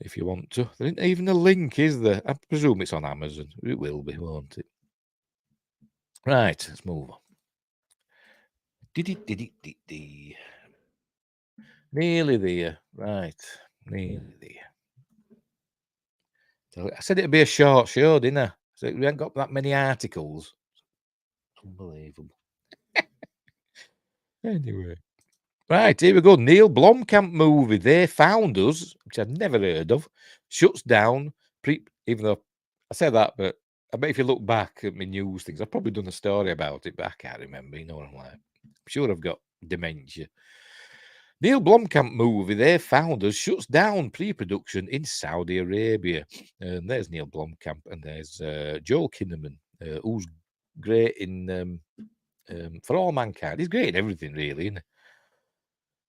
if you want to. There isn't even a link, is there? I presume it's on Amazon. It will be, won't it? Right, let's move on. Nearly there. Right, nearly there. So I said it'd be a short show, didn't I? So we haven't got that many articles. Unbelievable. Anyway. Right, here we go. Neill Blomkamp movie, They Found Us, which I'd never heard of, shuts down. Even though I said that, but I bet if you look back at my news things, I've probably done a story about it, but I can't remember. You know what I'm like? I'm sure I've got dementia. Neill Blomkamp movie, They Found Us, shuts down pre-production in Saudi Arabia. And there's Neill Blomkamp, and there's Joel Kinnaman, who's great in For All Mankind. He's great in everything, really, isn't he?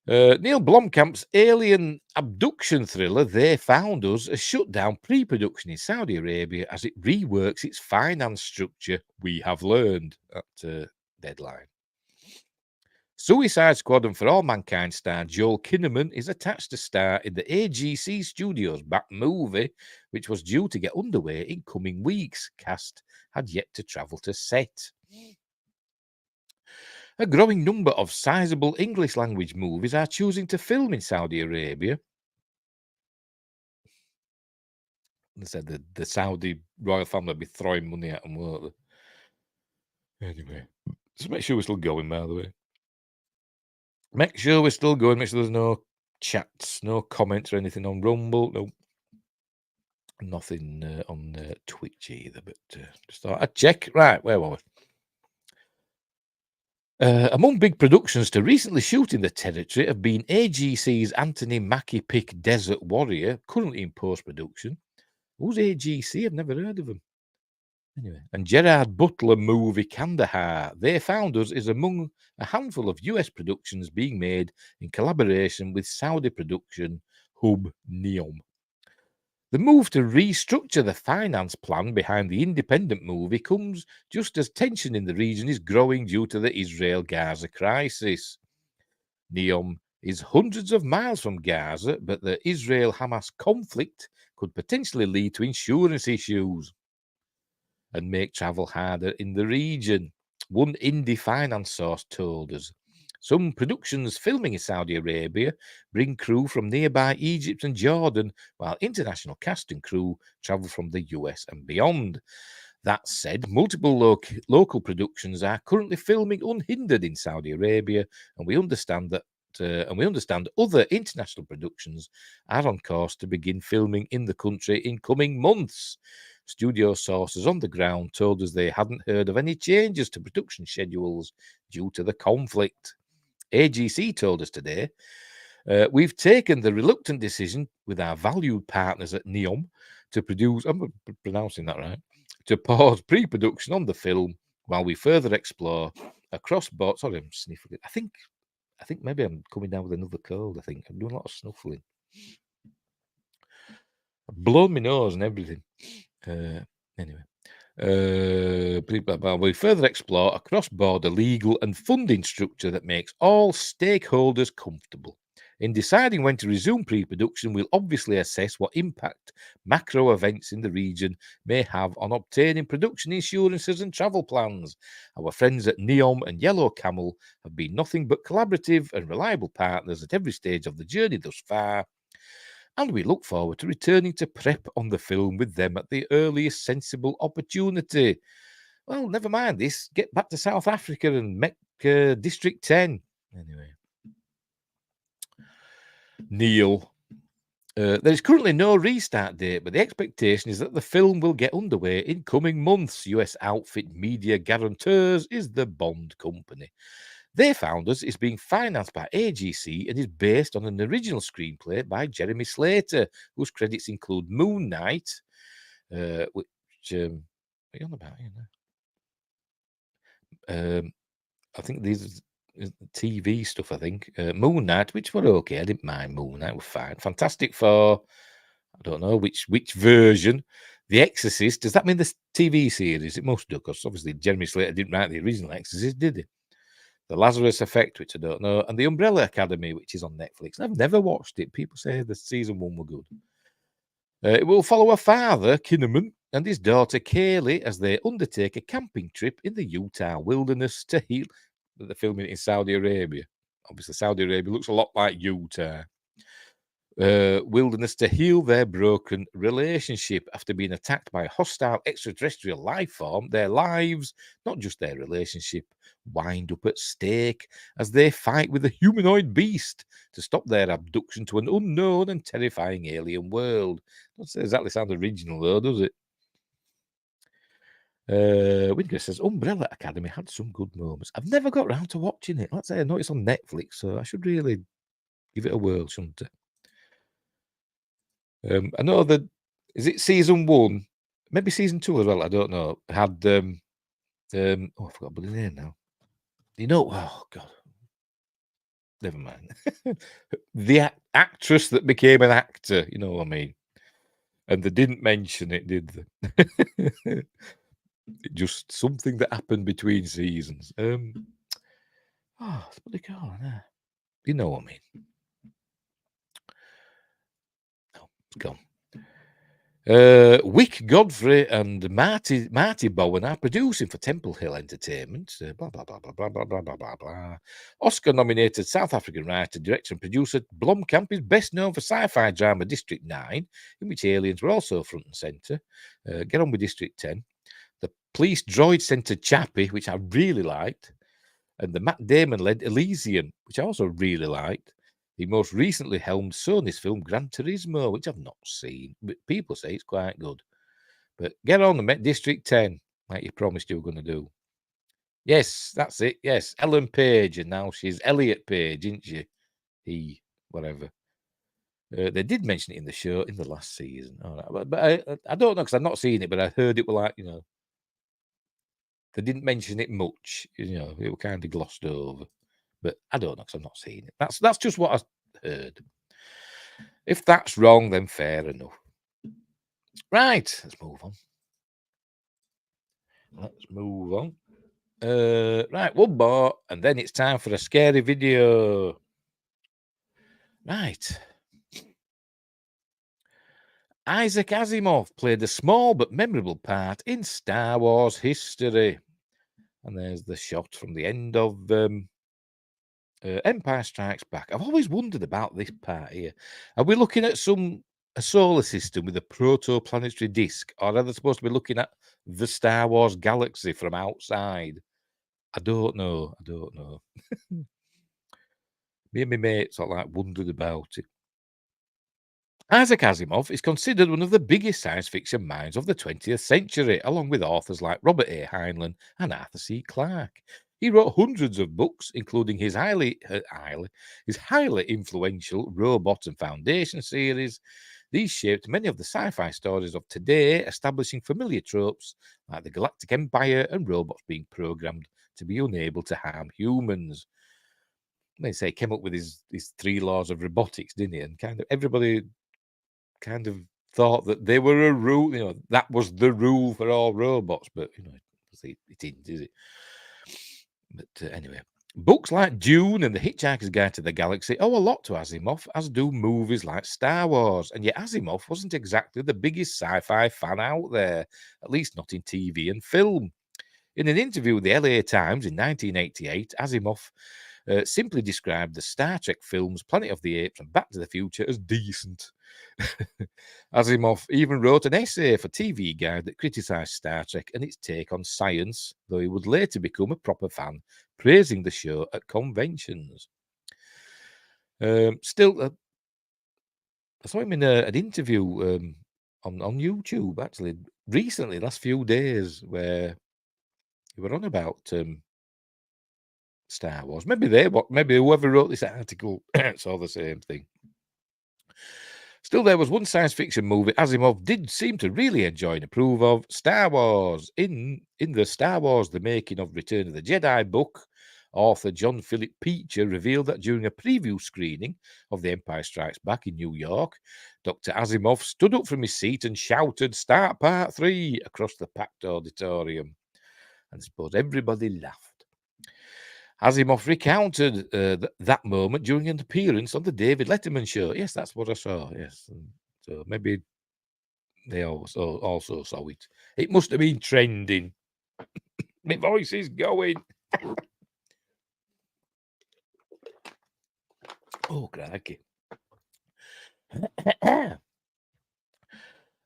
Neill Blomkamp's alien abduction thriller, They Found Us, has shut down pre-production in Saudi Arabia as it reworks its finance structure, we have learned, at Deadline. Suicide Squad and For All Mankind star Joel Kinnaman is attached to star in the AGC Studios back movie, which was due to get underway in coming weeks. Cast had yet to travel to set. A growing number of sizable English language movies are choosing to film in Saudi Arabia. They said the Saudi royal family will be throwing money at them, won't they? Anyway, just make sure we're still going, by the way. Make sure we're still going. Make sure there's no chats, no comments or anything on Rumble. No, nothing on Twitch either. But just thought I'd check. Right, where were we? Among big productions to recently shoot in the territory have been AGC's Anthony Mackie Pick Desert Warrior, currently in post-production. Who's AGC? I've never heard of them. Anyway, and Gerard Butler movie Kandahar. Their founders is among a handful of US productions being made in collaboration with Saudi production hub Neom. The move to restructure the finance plan behind the independent movie comes just as tension in the region is growing due to the Israel-Gaza crisis. Neom is hundreds of miles from Gaza, but the Israel-Hamas conflict could potentially lead to insurance issues and make travel harder in the region. One indie finance source told us. Some productions filming in Saudi Arabia bring crew from nearby Egypt and Jordan, while international cast and crew travel from the US and beyond. That said, multiple local productions are currently filming unhindered in Saudi Arabia, and we understand other international productions are on course to begin filming in the country in coming months. Studio sources on the ground told us they hadn't heard of any changes to production schedules due to the conflict. AGC told us today, we've taken the reluctant decision with our valued partners at Neom to produce, I'm pronouncing that right, to pause pre-production on the film while we further explore across board. Sorry, I'm sniffling. I think maybe I'm coming down with another cold. I think I'm doing a lot of snuffling. I've blown my nose and everything. Anyway. We further explore a cross-border legal and funding structure that makes all stakeholders comfortable. In deciding when to resume pre-production, we'll obviously assess what impact macro events in the region may have on obtaining production insurances and travel plans. Our friends at Neom and Yellow Camel have been nothing but collaborative and reliable partners at every stage of the journey thus far, and we look forward to returning to prep on the film with them at the earliest sensible opportunity. Well, never mind this. Get back to South Africa and make District 10. Anyway. Neill. There is currently no restart date, but the expectation is that the film will get underway in coming months. US outfit Media Guarantors is the Bond company. Their founders is being financed by AGC and is based on an original screenplay by Jeremy Slater, whose credits include Moon Knight, which what are you on about? I think these are TV stuff. I think Moon Knight, which were okay. I didn't mind Moon Knight; were fine. Fantastic Four. I don't know which version. The Exorcist. Does that mean the TV series? It must do, because obviously Jeremy Slater didn't write the original Exorcist, did he? The Lazarus Effect, which I don't know, and The Umbrella Academy, which is on Netflix. I've never watched it. People say the season 1 were good. It will follow a father, Kinnaman, and his daughter, Kaylee, as they undertake a camping trip in the Utah wilderness to heal. They're filming it in Saudi Arabia. Obviously, Saudi Arabia looks a lot like Utah. Wilderness to heal their broken relationship after being attacked by a hostile extraterrestrial life form. Their lives, not just their relationship, wind up at stake as they fight with a humanoid beast to stop their abduction to an unknown and terrifying alien world. Doesn't exactly sound original though, does it? Windgress says Umbrella Academy had some good moments. I've never got round to watching it. Let's say I know it's on Netflix, so I should really give it a whirl, shouldn't I? I know that is it season 1, maybe season 2 as well. I don't know. Had oh, I forgot the name now. You know, oh god, never mind. The actress that became an actor. You know what I mean? And they didn't mention it, did they? Just something that happened between seasons. Oh, what do they call it? You know what I mean? Oh, it's gone. Wick Godfrey and Marty Bowen are producing for Temple Hill Entertainment. Blah blah blah blah blah blah blah blah blah blah. Oscar-nominated South African writer, director, and producer Blomkamp is best known for sci-fi drama District 9, in which aliens were also front and centre. Get on with District 10. The police droid-centered Chappie, which I really liked, and the Matt Damon-led Elysian, which I also really liked. He most recently helmed Sony's film Gran Turismo, which I've not seen, but people say it's quite good. But get on and make District 10, like you promised you were going to do. Yes, that's it. Yes, Ellen Page, and now she's Elliot Page, isn't she? He, whatever. They did mention it in the show in the last season. All right. But I don't know because I've not seen it, but I heard it were like, they didn't mention it much. It were kind of glossed over. But I don't know because I've not seen it. That's just what I heard. If that's wrong, then fair enough. Right, let's move on. Right, one more, and then it's time for a scary video. Right. Isaac Asimov played a small but memorable part in Star Wars history. And there's the shot from the end of Empire Strikes Back. I've always wondered about this part here. Are we looking at a solar system with a protoplanetary disk, or are they supposed to be looking at the Star Wars galaxy from outside? I don't know. Me and my mates sort of like wondered about it. Isaac Asimov is considered one of the biggest science fiction minds of the 20th century, along with authors like Robert A. Heinlein and Arthur C. Clarke. He wrote hundreds of books, including his highly influential Robot and Foundation series. These shaped many of the sci-fi stories of today, establishing familiar tropes like the Galactic Empire and robots being programmed to be unable to harm humans. They say he came up with his 3 laws of robotics, didn't he? And kind of everybody kind of thought that they were a rule, that was the rule for all robots, but it isn't, is it? But anyway, books like Dune and The Hitchhiker's Guide to the Galaxy owe a lot to Asimov, as do movies like Star Wars. And yet Asimov wasn't exactly the biggest sci-fi fan out there, at least not in TV and film. In an interview with the LA Times in 1988, Asimov simply described the Star Trek films Planet of the Apes and Back to the Future as decent. Asimov even wrote an essay for TV Guide that criticised Star Trek and its take on science, though he would later become a proper fan, praising the show at conventions. Still, I saw him in an interview on YouTube, actually, recently, last few days, where he were on about Star Wars. Maybe whoever wrote this article saw the same thing. Still, there was one science fiction movie Asimov did seem to really enjoy and approve of: Star Wars. In the Star Wars, The Making of Return of the Jedi book, author John Philip Peacher revealed that during a preview screening of The Empire Strikes Back in New York, Dr. Asimov stood up from his seat and shouted, "Start Part 3," across the packed auditorium. And I suppose everybody laughed. Asimov recounted that moment during an appearance on the David Letterman show. Yes, that's what I saw. Yes, and so maybe they also saw it. It must have been trending. My voice is going. Oh, crikey.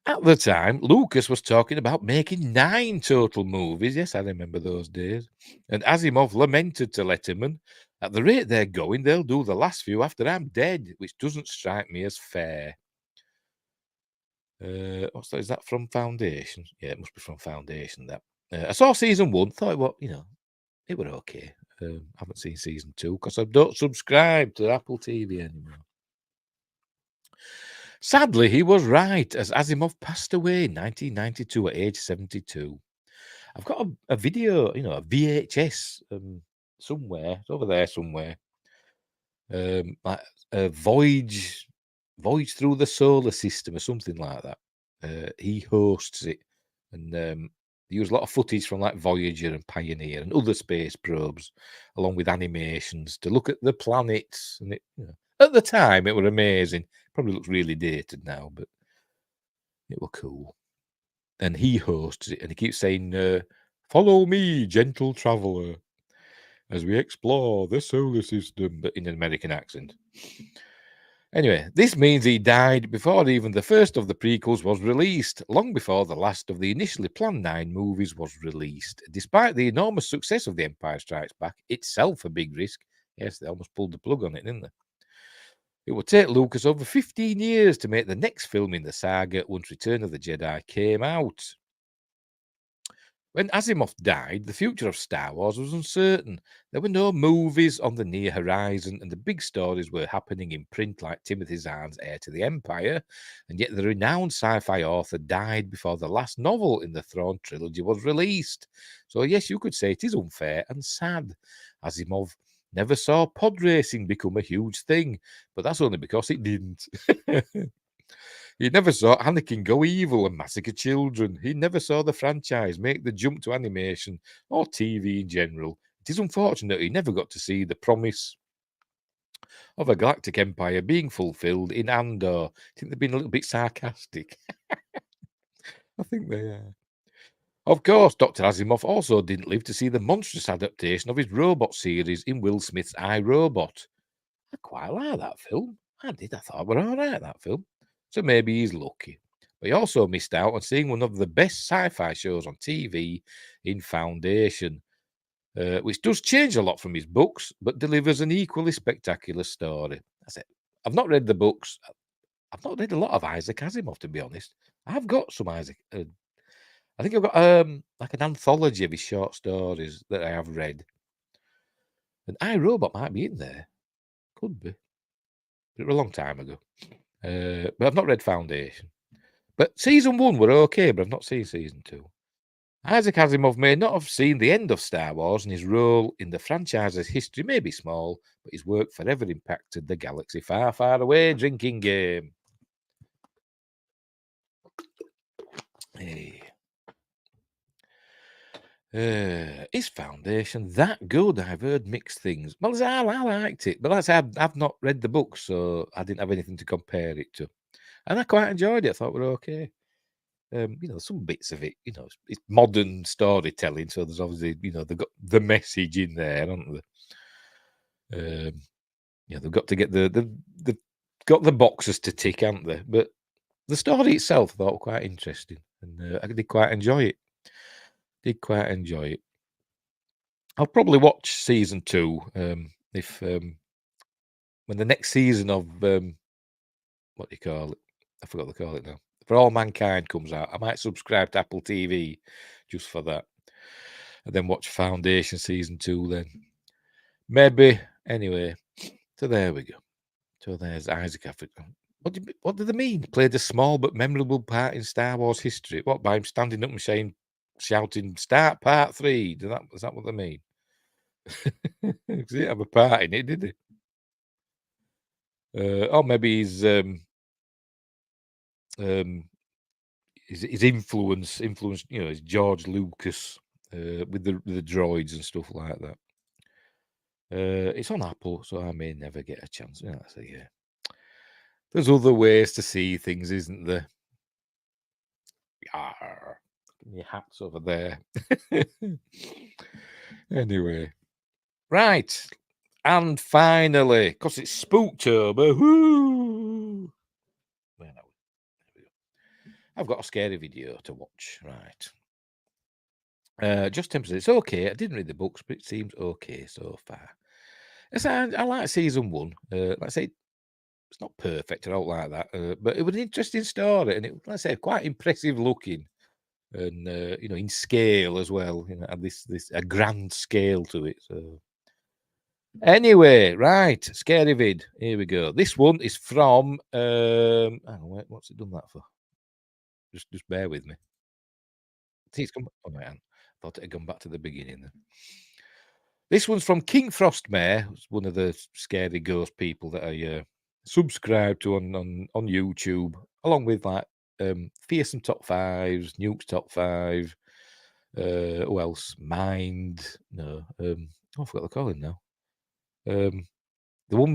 At the time, Lucas was talking about making 9 total movies. Yes, I remember those days. And Asimov lamented to Letterman, "At the rate they're going, they'll do the last few after I'm dead, which doesn't strike me as fair." What's that? Is that from Foundation? Yeah, it must be from Foundation, that. I saw season 1, thought, well, it were okay. I haven't seen season 2 because I don't subscribe to Apple TV anymore. Sadly, he was right, as Asimov passed away in 1992 at age 72. I've got a video, a VHS somewhere. It's over there somewhere. Like a Voyage Through the Solar System or something like that. He hosts it, and they use a lot of footage from like Voyager and Pioneer and other space probes, along with animations to look at the planets. And at the time, it was amazing. Probably looks really dated now, but it was cool. And he hosts it, and he keeps saying, "Follow me, gentle traveler, as we explore the solar system," but in an American accent. Anyway, this means he died before even the first of the prequels was released, long before the last of the initially planned 9 movies was released. Despite the enormous success of The Empire Strikes Back, itself a big risk. Yes, they almost pulled the plug on it, didn't they? It would take Lucas over 15 years to make the next film in the saga once Return of the Jedi came out. When Asimov died, the future of Star Wars was uncertain. There were no movies on the near horizon, and the big stories were happening in print like Timothy Zahn's Heir to the Empire, and yet the renowned sci-fi author died before the last novel in the Thrawn trilogy was released. So yes, you could say it is unfair and sad. Asimov never saw pod racing become a huge thing, but that's only because it didn't. He never saw Anakin go evil and massacre children. He never saw the franchise make the jump to animation or TV in general. It is unfortunate he never got to see the promise of a galactic empire being fulfilled in Andor. I think they've been a little bit sarcastic. I think they are. Of course, Dr. Asimov also didn't live to see the monstrous adaptation of his robot series in Will Smith's I, Robot. I quite like that film. I did. I thought it was all right, that film. So maybe he's lucky. But he also missed out on seeing one of the best sci-fi shows on TV in Foundation, which does change a lot from his books, but delivers an equally spectacular story. That's it. I've not read the books. I've not read a lot of Isaac Asimov, to be honest. I've got some Isaac. I think I've got like an anthology of his short stories that I have read. And I, Robot might be in there. Could be. But it was a long time ago. But I've not read Foundation. But season 1 were okay, but I've not seen season 2. Isaac Asimov may not have seen the end of Star Wars, and his role in the franchise's history may be small, but his work forever impacted the galaxy far, far away. Drinking game. Hey. Is Foundation that good? I've heard mixed things. Well, I liked it, but like I said, I've not read the book, so I didn't have anything to compare it to. And I quite enjoyed it. I thought we were okay. Some bits of it, it's modern storytelling, so there's obviously, they've got the message in there, haven't they? They've got to get they've got the boxes to tick, haven't they? But the story itself I thought quite interesting, and I did quite enjoy it. I'll probably watch season 2 if when the next season of what do you call it? I forgot to call it now. For All Mankind comes out, I might subscribe to Apple TV just for that, and then watch Foundation season 2. Then maybe anyway. So there we go. So there's Isaac Africa. What did they mean? Played a small but memorable part in Star Wars history. What, by him standing up and shouting "Start Part 3"? Is that what they mean? He didn't have a part in it, did he? Or maybe his influence, is George Lucas with the droids and stuff like that. It's on Apple, so I may never get a chance. So yeah, there's other ways to see things, isn't there? Yarr. Your hat's over there. Anyway, right, and finally, because it's Spooktober, woo! Where are we? There we go. I've got a scary video to watch. Right. Just 10%. It's okay. I didn't read the books, but it seems okay so far. I like season 1. Like I say, it's not perfect. I don't like that, but it was an interesting story, and like I say, quite impressive looking, and in scale as well. Had this a grand scale to it. So anyway, right, scary vid. Here we go. This one is from. Hang on, wait, what's it done that for? Just bear with me. See, it's come. Oh man, I thought it had gone back to the beginning. Then. This one's from King Frostmare, one of the scary ghost people that I subscribe to on YouTube, along with like Fearsome Top 5s, Nuke's Top 5. Who else? Mind. No. I forgot to call him now. The one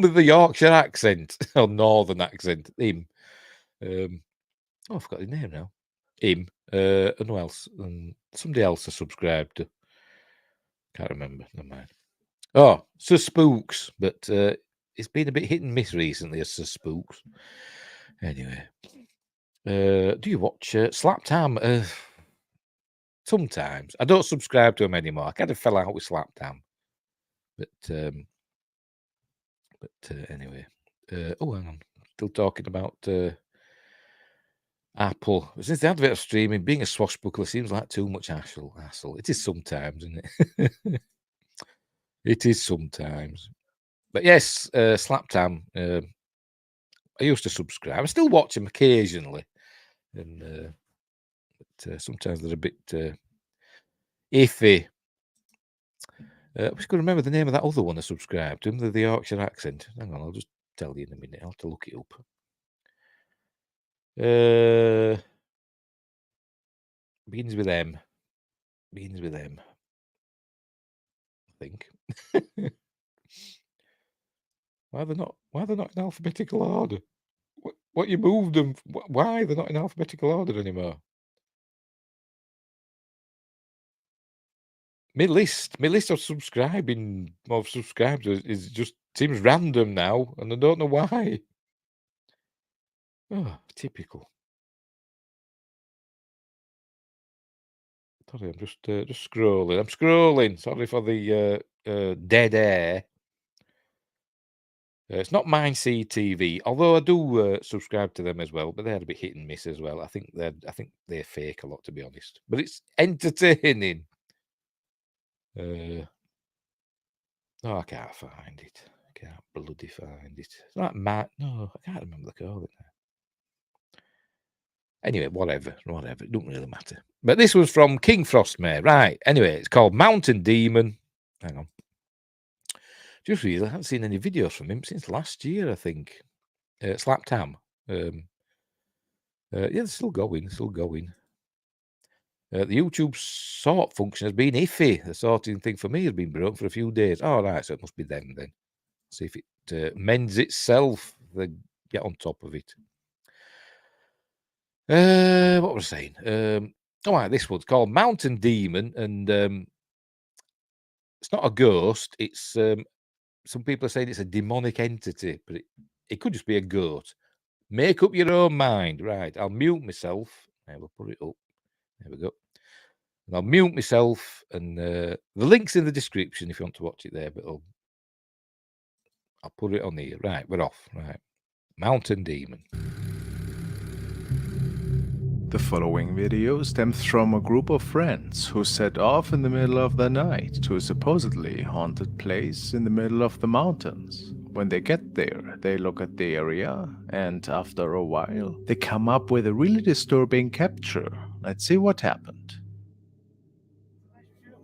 with the Yorkshire accent or Northern accent. Him. I forgot his name now. Him. And who else? And somebody else I subscribed to. Can't remember. Never mind. Oh, Sir Spooks, but it's been a bit hit and miss recently as Sir Spooks. Anyway, do you watch Slap Tam? Sometimes. I don't subscribe to him anymore. I kind of fell out with Slap Tam. But anyway, hang on. Still talking about Apple. Since the advent of streaming, being a swashbuckler seems like too much hassle. It is sometimes, isn't it? It is sometimes. But yes, Slaptam. I used to subscribe. I still watch them occasionally, and but sometimes they're a bit iffy. I was going to remember the name of that other one I subscribed to, the Yorkshire accent. Hang on, I'll just tell you in a minute. I'll have to look it up. Begins with M. I think. Why they're not in alphabetical order? What you moved them? Why they're not in alphabetical order anymore? My list of subscribed is just seems random now, and I don't know why. Oh, typical. Sorry, I'm just scrolling. I'm scrolling. Sorry for the dead air. It's not Mine CTV, although I do subscribe to them as well, but they're a bit hit and miss as well. I think they're fake a lot, to be honest. But it's entertaining. Oh, I can't find it. I can't bloody find it. It's not no, I can't remember the code now. Anyway, whatever. It don't really matter. But this was from King Frostmare. Right. Anyway, it's called Mountain Demon. Hang on. Just realized I haven't seen any videos from him since last year, I think. Slaptam. Yeah, it's still going. The YouTube sort function has been iffy. The sorting thing for me has been broken for a few days. Oh, right. So it must be them then. See if it mends itself. Then get on top of it. What was I saying? This one's called Mountain Demon, and it's not a ghost. It's some people are saying it's a demonic entity, but it could just be a goat. Make up your own mind. Right, I'll mute myself. I will put it up. There we go. And I'll mute myself, and the link's in the description if you want to watch it there, but I'll put it on here. Right, we're off. Right. Mountain Demon. The following video stems from a group of friends who set off in the middle of the night to a supposedly haunted place in the middle of the mountains. When they get there, they look at the area, and after a while, they come up with a really disturbing capture. Let's see what happened.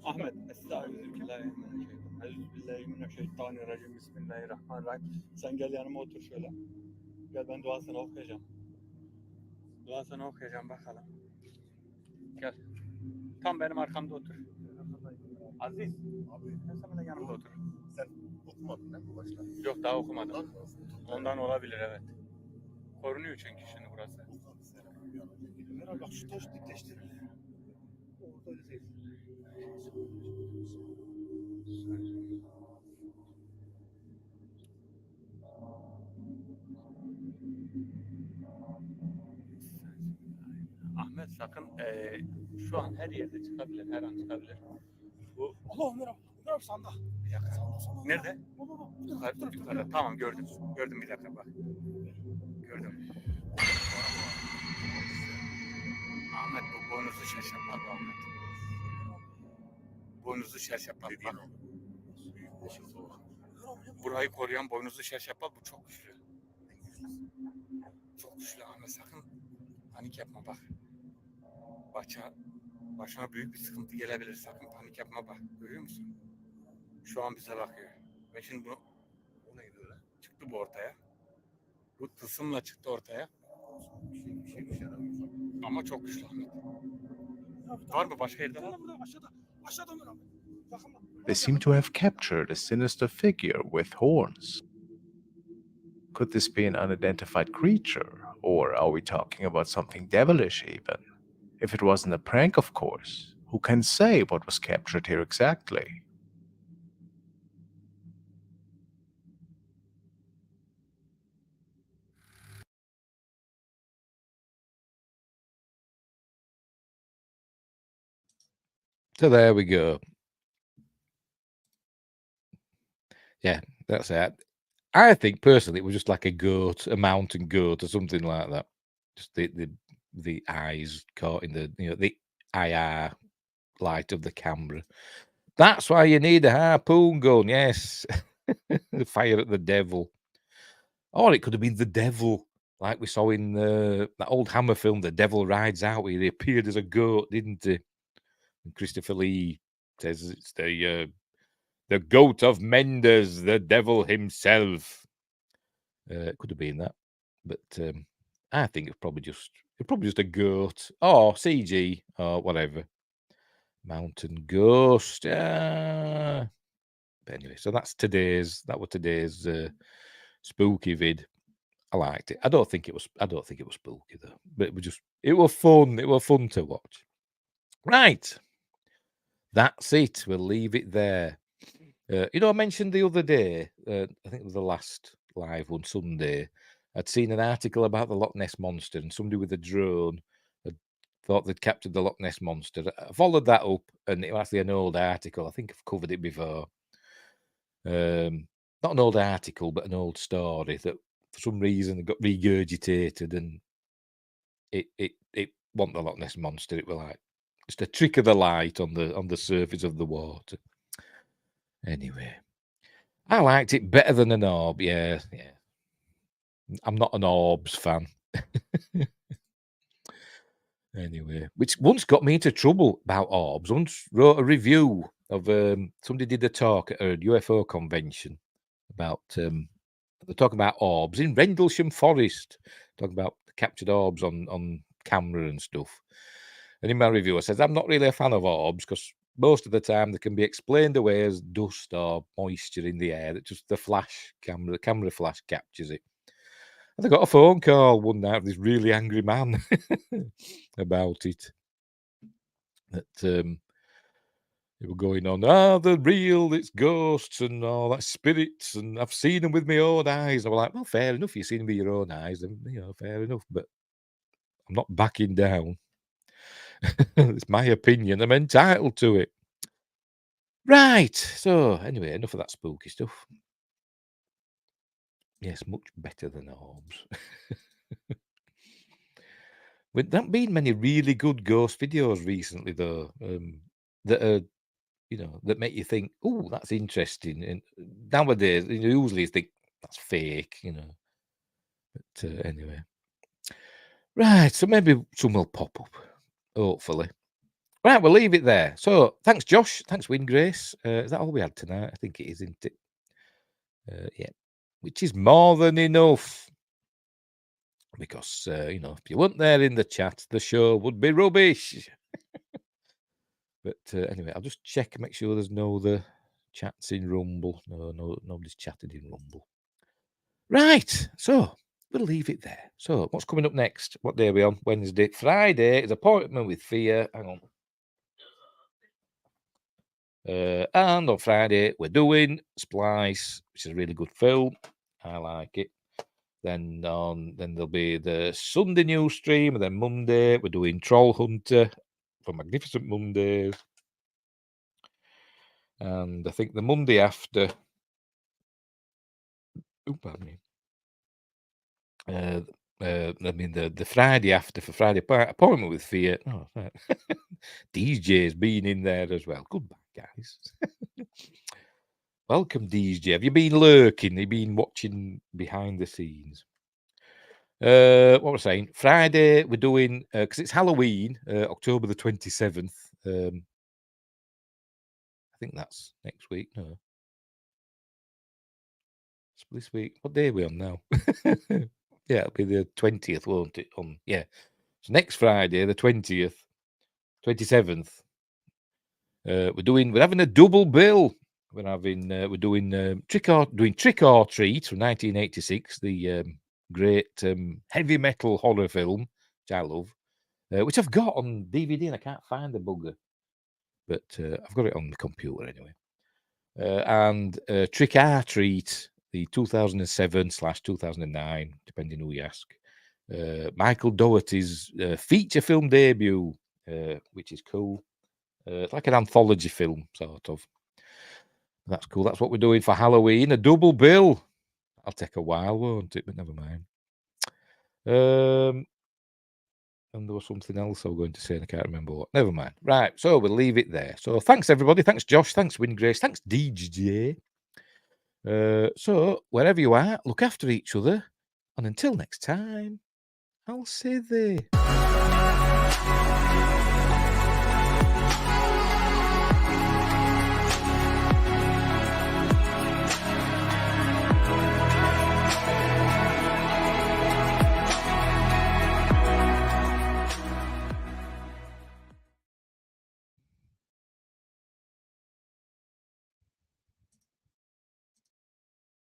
Ahmet, Estağfirullah, Bismillahirrahmanirrahim. Sen gel yanıma otur şöyle. Gel ben duasını okuyacağım. Duasını okuyacağım bakalım. Gel. Tam benim arkamda otur. Aziz. Abi. Sen de yanımda otur. Sen okumadın değil mi başta? Yok daha okumadım. Ondan olabilir evet. Korunuyor çünkü şimdi burası. Meral bak şu taş dikleştir. Orada öyle değil. Ahmet sakın şu an her yerde çıkabilir, her an çıkabilir. Bu Allah Ömer sanda. Bir dakika. Nerede? Yukarıda. Tamam gördüm. Gördüm bir dakika bak. Gördüm. Ahmet bu boynuzlu şerşapal bu Ahmet. Boynuzlu şerşapal bak. Burayı koruyan boynuzlu şerşapal bu çok güçlü. Çok güçlü Ahmet sakın panik yapma bak. Başına büyük bir sıkıntı gelebilir. Sakın panik yapma bak. Görüyor musun? Şu an bize bakıyor. Ve şimdi bunu o neydi öyle? Çıktı bu ortaya. Bu tılsımla çıktı ortaya. Bir şey ama çok güçlü Ahmet. Var mı başka yerde? Aşağıda mı? They seem to have captured a sinister figure with horns. Could this be an unidentified creature, or are we talking about something devilish even? If it wasn't a prank, of course, who can say what was captured here exactly? So there we go. Yeah, that's it. I think personally it was just like a goat, a mountain goat or something like that. Just the eyes caught in the the IR light of the camera. That's why you need a harpoon gun, yes. Fire at the devil. Or it could have been the devil, like we saw in that old Hammer film, The Devil Rides Out, where he appeared as a goat, didn't he? And Christopher Lee says it's the goat of Mendes, the devil himself. It could have been that, but I think it's probably just a goat or CG or whatever. Mountain ghost. But anyway, so that was today's spooky vid. I liked it. I don't think it was spooky though, but it was fun. It was fun to watch. Right. That's it. We'll leave it there. I mentioned the other day, I think it was the last live one, Sunday, I'd seen an article about the Loch Ness Monster, and somebody with a drone had thought they'd captured the Loch Ness Monster. I followed that up, and it was actually an old article. I think I've covered it before. Not an old article, but an old story that for some reason got regurgitated, and it wasn't the Loch Ness Monster. It was like just a trick of the light on the surface of the water. Anyway, I liked it better than an orb. Yeah. I'm not an orbs fan. Anyway, which once got me into trouble about orbs. Once wrote a review of somebody did a talk at a UFO convention about they're talking about orbs in Rendlesham Forest, talking about captured orbs on camera and stuff. And in my review, I says I'm not really a fan of orbs because most of the time they can be explained away as dust or moisture in the air. That just the camera flash captures it. And I got a phone call one night of this really angry man about it. That they were going on, they're real, it's ghosts and all that, spirits, and I've seen them with my own eyes. I was like, well, fair enough, you've seen them with your own eyes, then, fair enough, but I'm not backing down. It's my opinion, I'm entitled to it. Right, so anyway, enough of that spooky stuff. Yes, much better than orbs. With there haven't been many really good ghost videos recently, though, that are, that make you think, oh, that's interesting. And nowadays, usually you think that's fake, But anyway. Right, so maybe some will pop up, hopefully. Right, we'll leave it there. So, thanks, Josh. Thanks, Wingrace. Is that all we had tonight? I think it is, isn't it? Yeah, which is more than enough. Because, if you weren't there in the chat, the show would be rubbish. But anyway, I'll just check, make sure there's no other chats in Rumble. No, nobody's chatted in Rumble. Right, so we'll leave it there. So what's coming up next? What day are we on? Wednesday. Friday is Appointment with Fear. Hang on. And on Friday, we're doing Splice, which is a really good film. I like it. Then there'll be the Sunday news stream, and then Monday we're doing Troll Hunter for Magnificent Mondays. And I think the Monday after, pardon me. The Friday after for Friday Appointment with Fear. Oh, right. DJ's been in there as well. Goodbye, guys. Welcome, DJ. Have you been lurking? Have you been watching behind the scenes? What was I saying? Friday, we're doing, because it's Halloween, October the 27th. I think that's next week. No. It's this week. What day are we on now? Yeah, it'll be the 20th, won't it? So next Friday, the 20th, 27th. We're having a double bill. We're doing Trick or Treat from 1986, the great heavy metal horror film, which I love, which I've got on DVD and I can't find the bugger, but I've got it on the computer anyway. And Trick or Treat, the 2007/2009, depending who you ask. Michael Dougherty's feature film debut, which is cool. It's like an anthology film, sort of. That's cool. That's what we're doing for Halloween. A double bill. I'll take a while, won't it? But never mind. And there was something else I was going to say, and I can't remember what. Never mind. Right, so we'll leave it there. So thanks, everybody. Thanks, Josh. Thanks, Wingrace. Thanks, DJ. So wherever you are, look after each other. And until next time, I'll say there.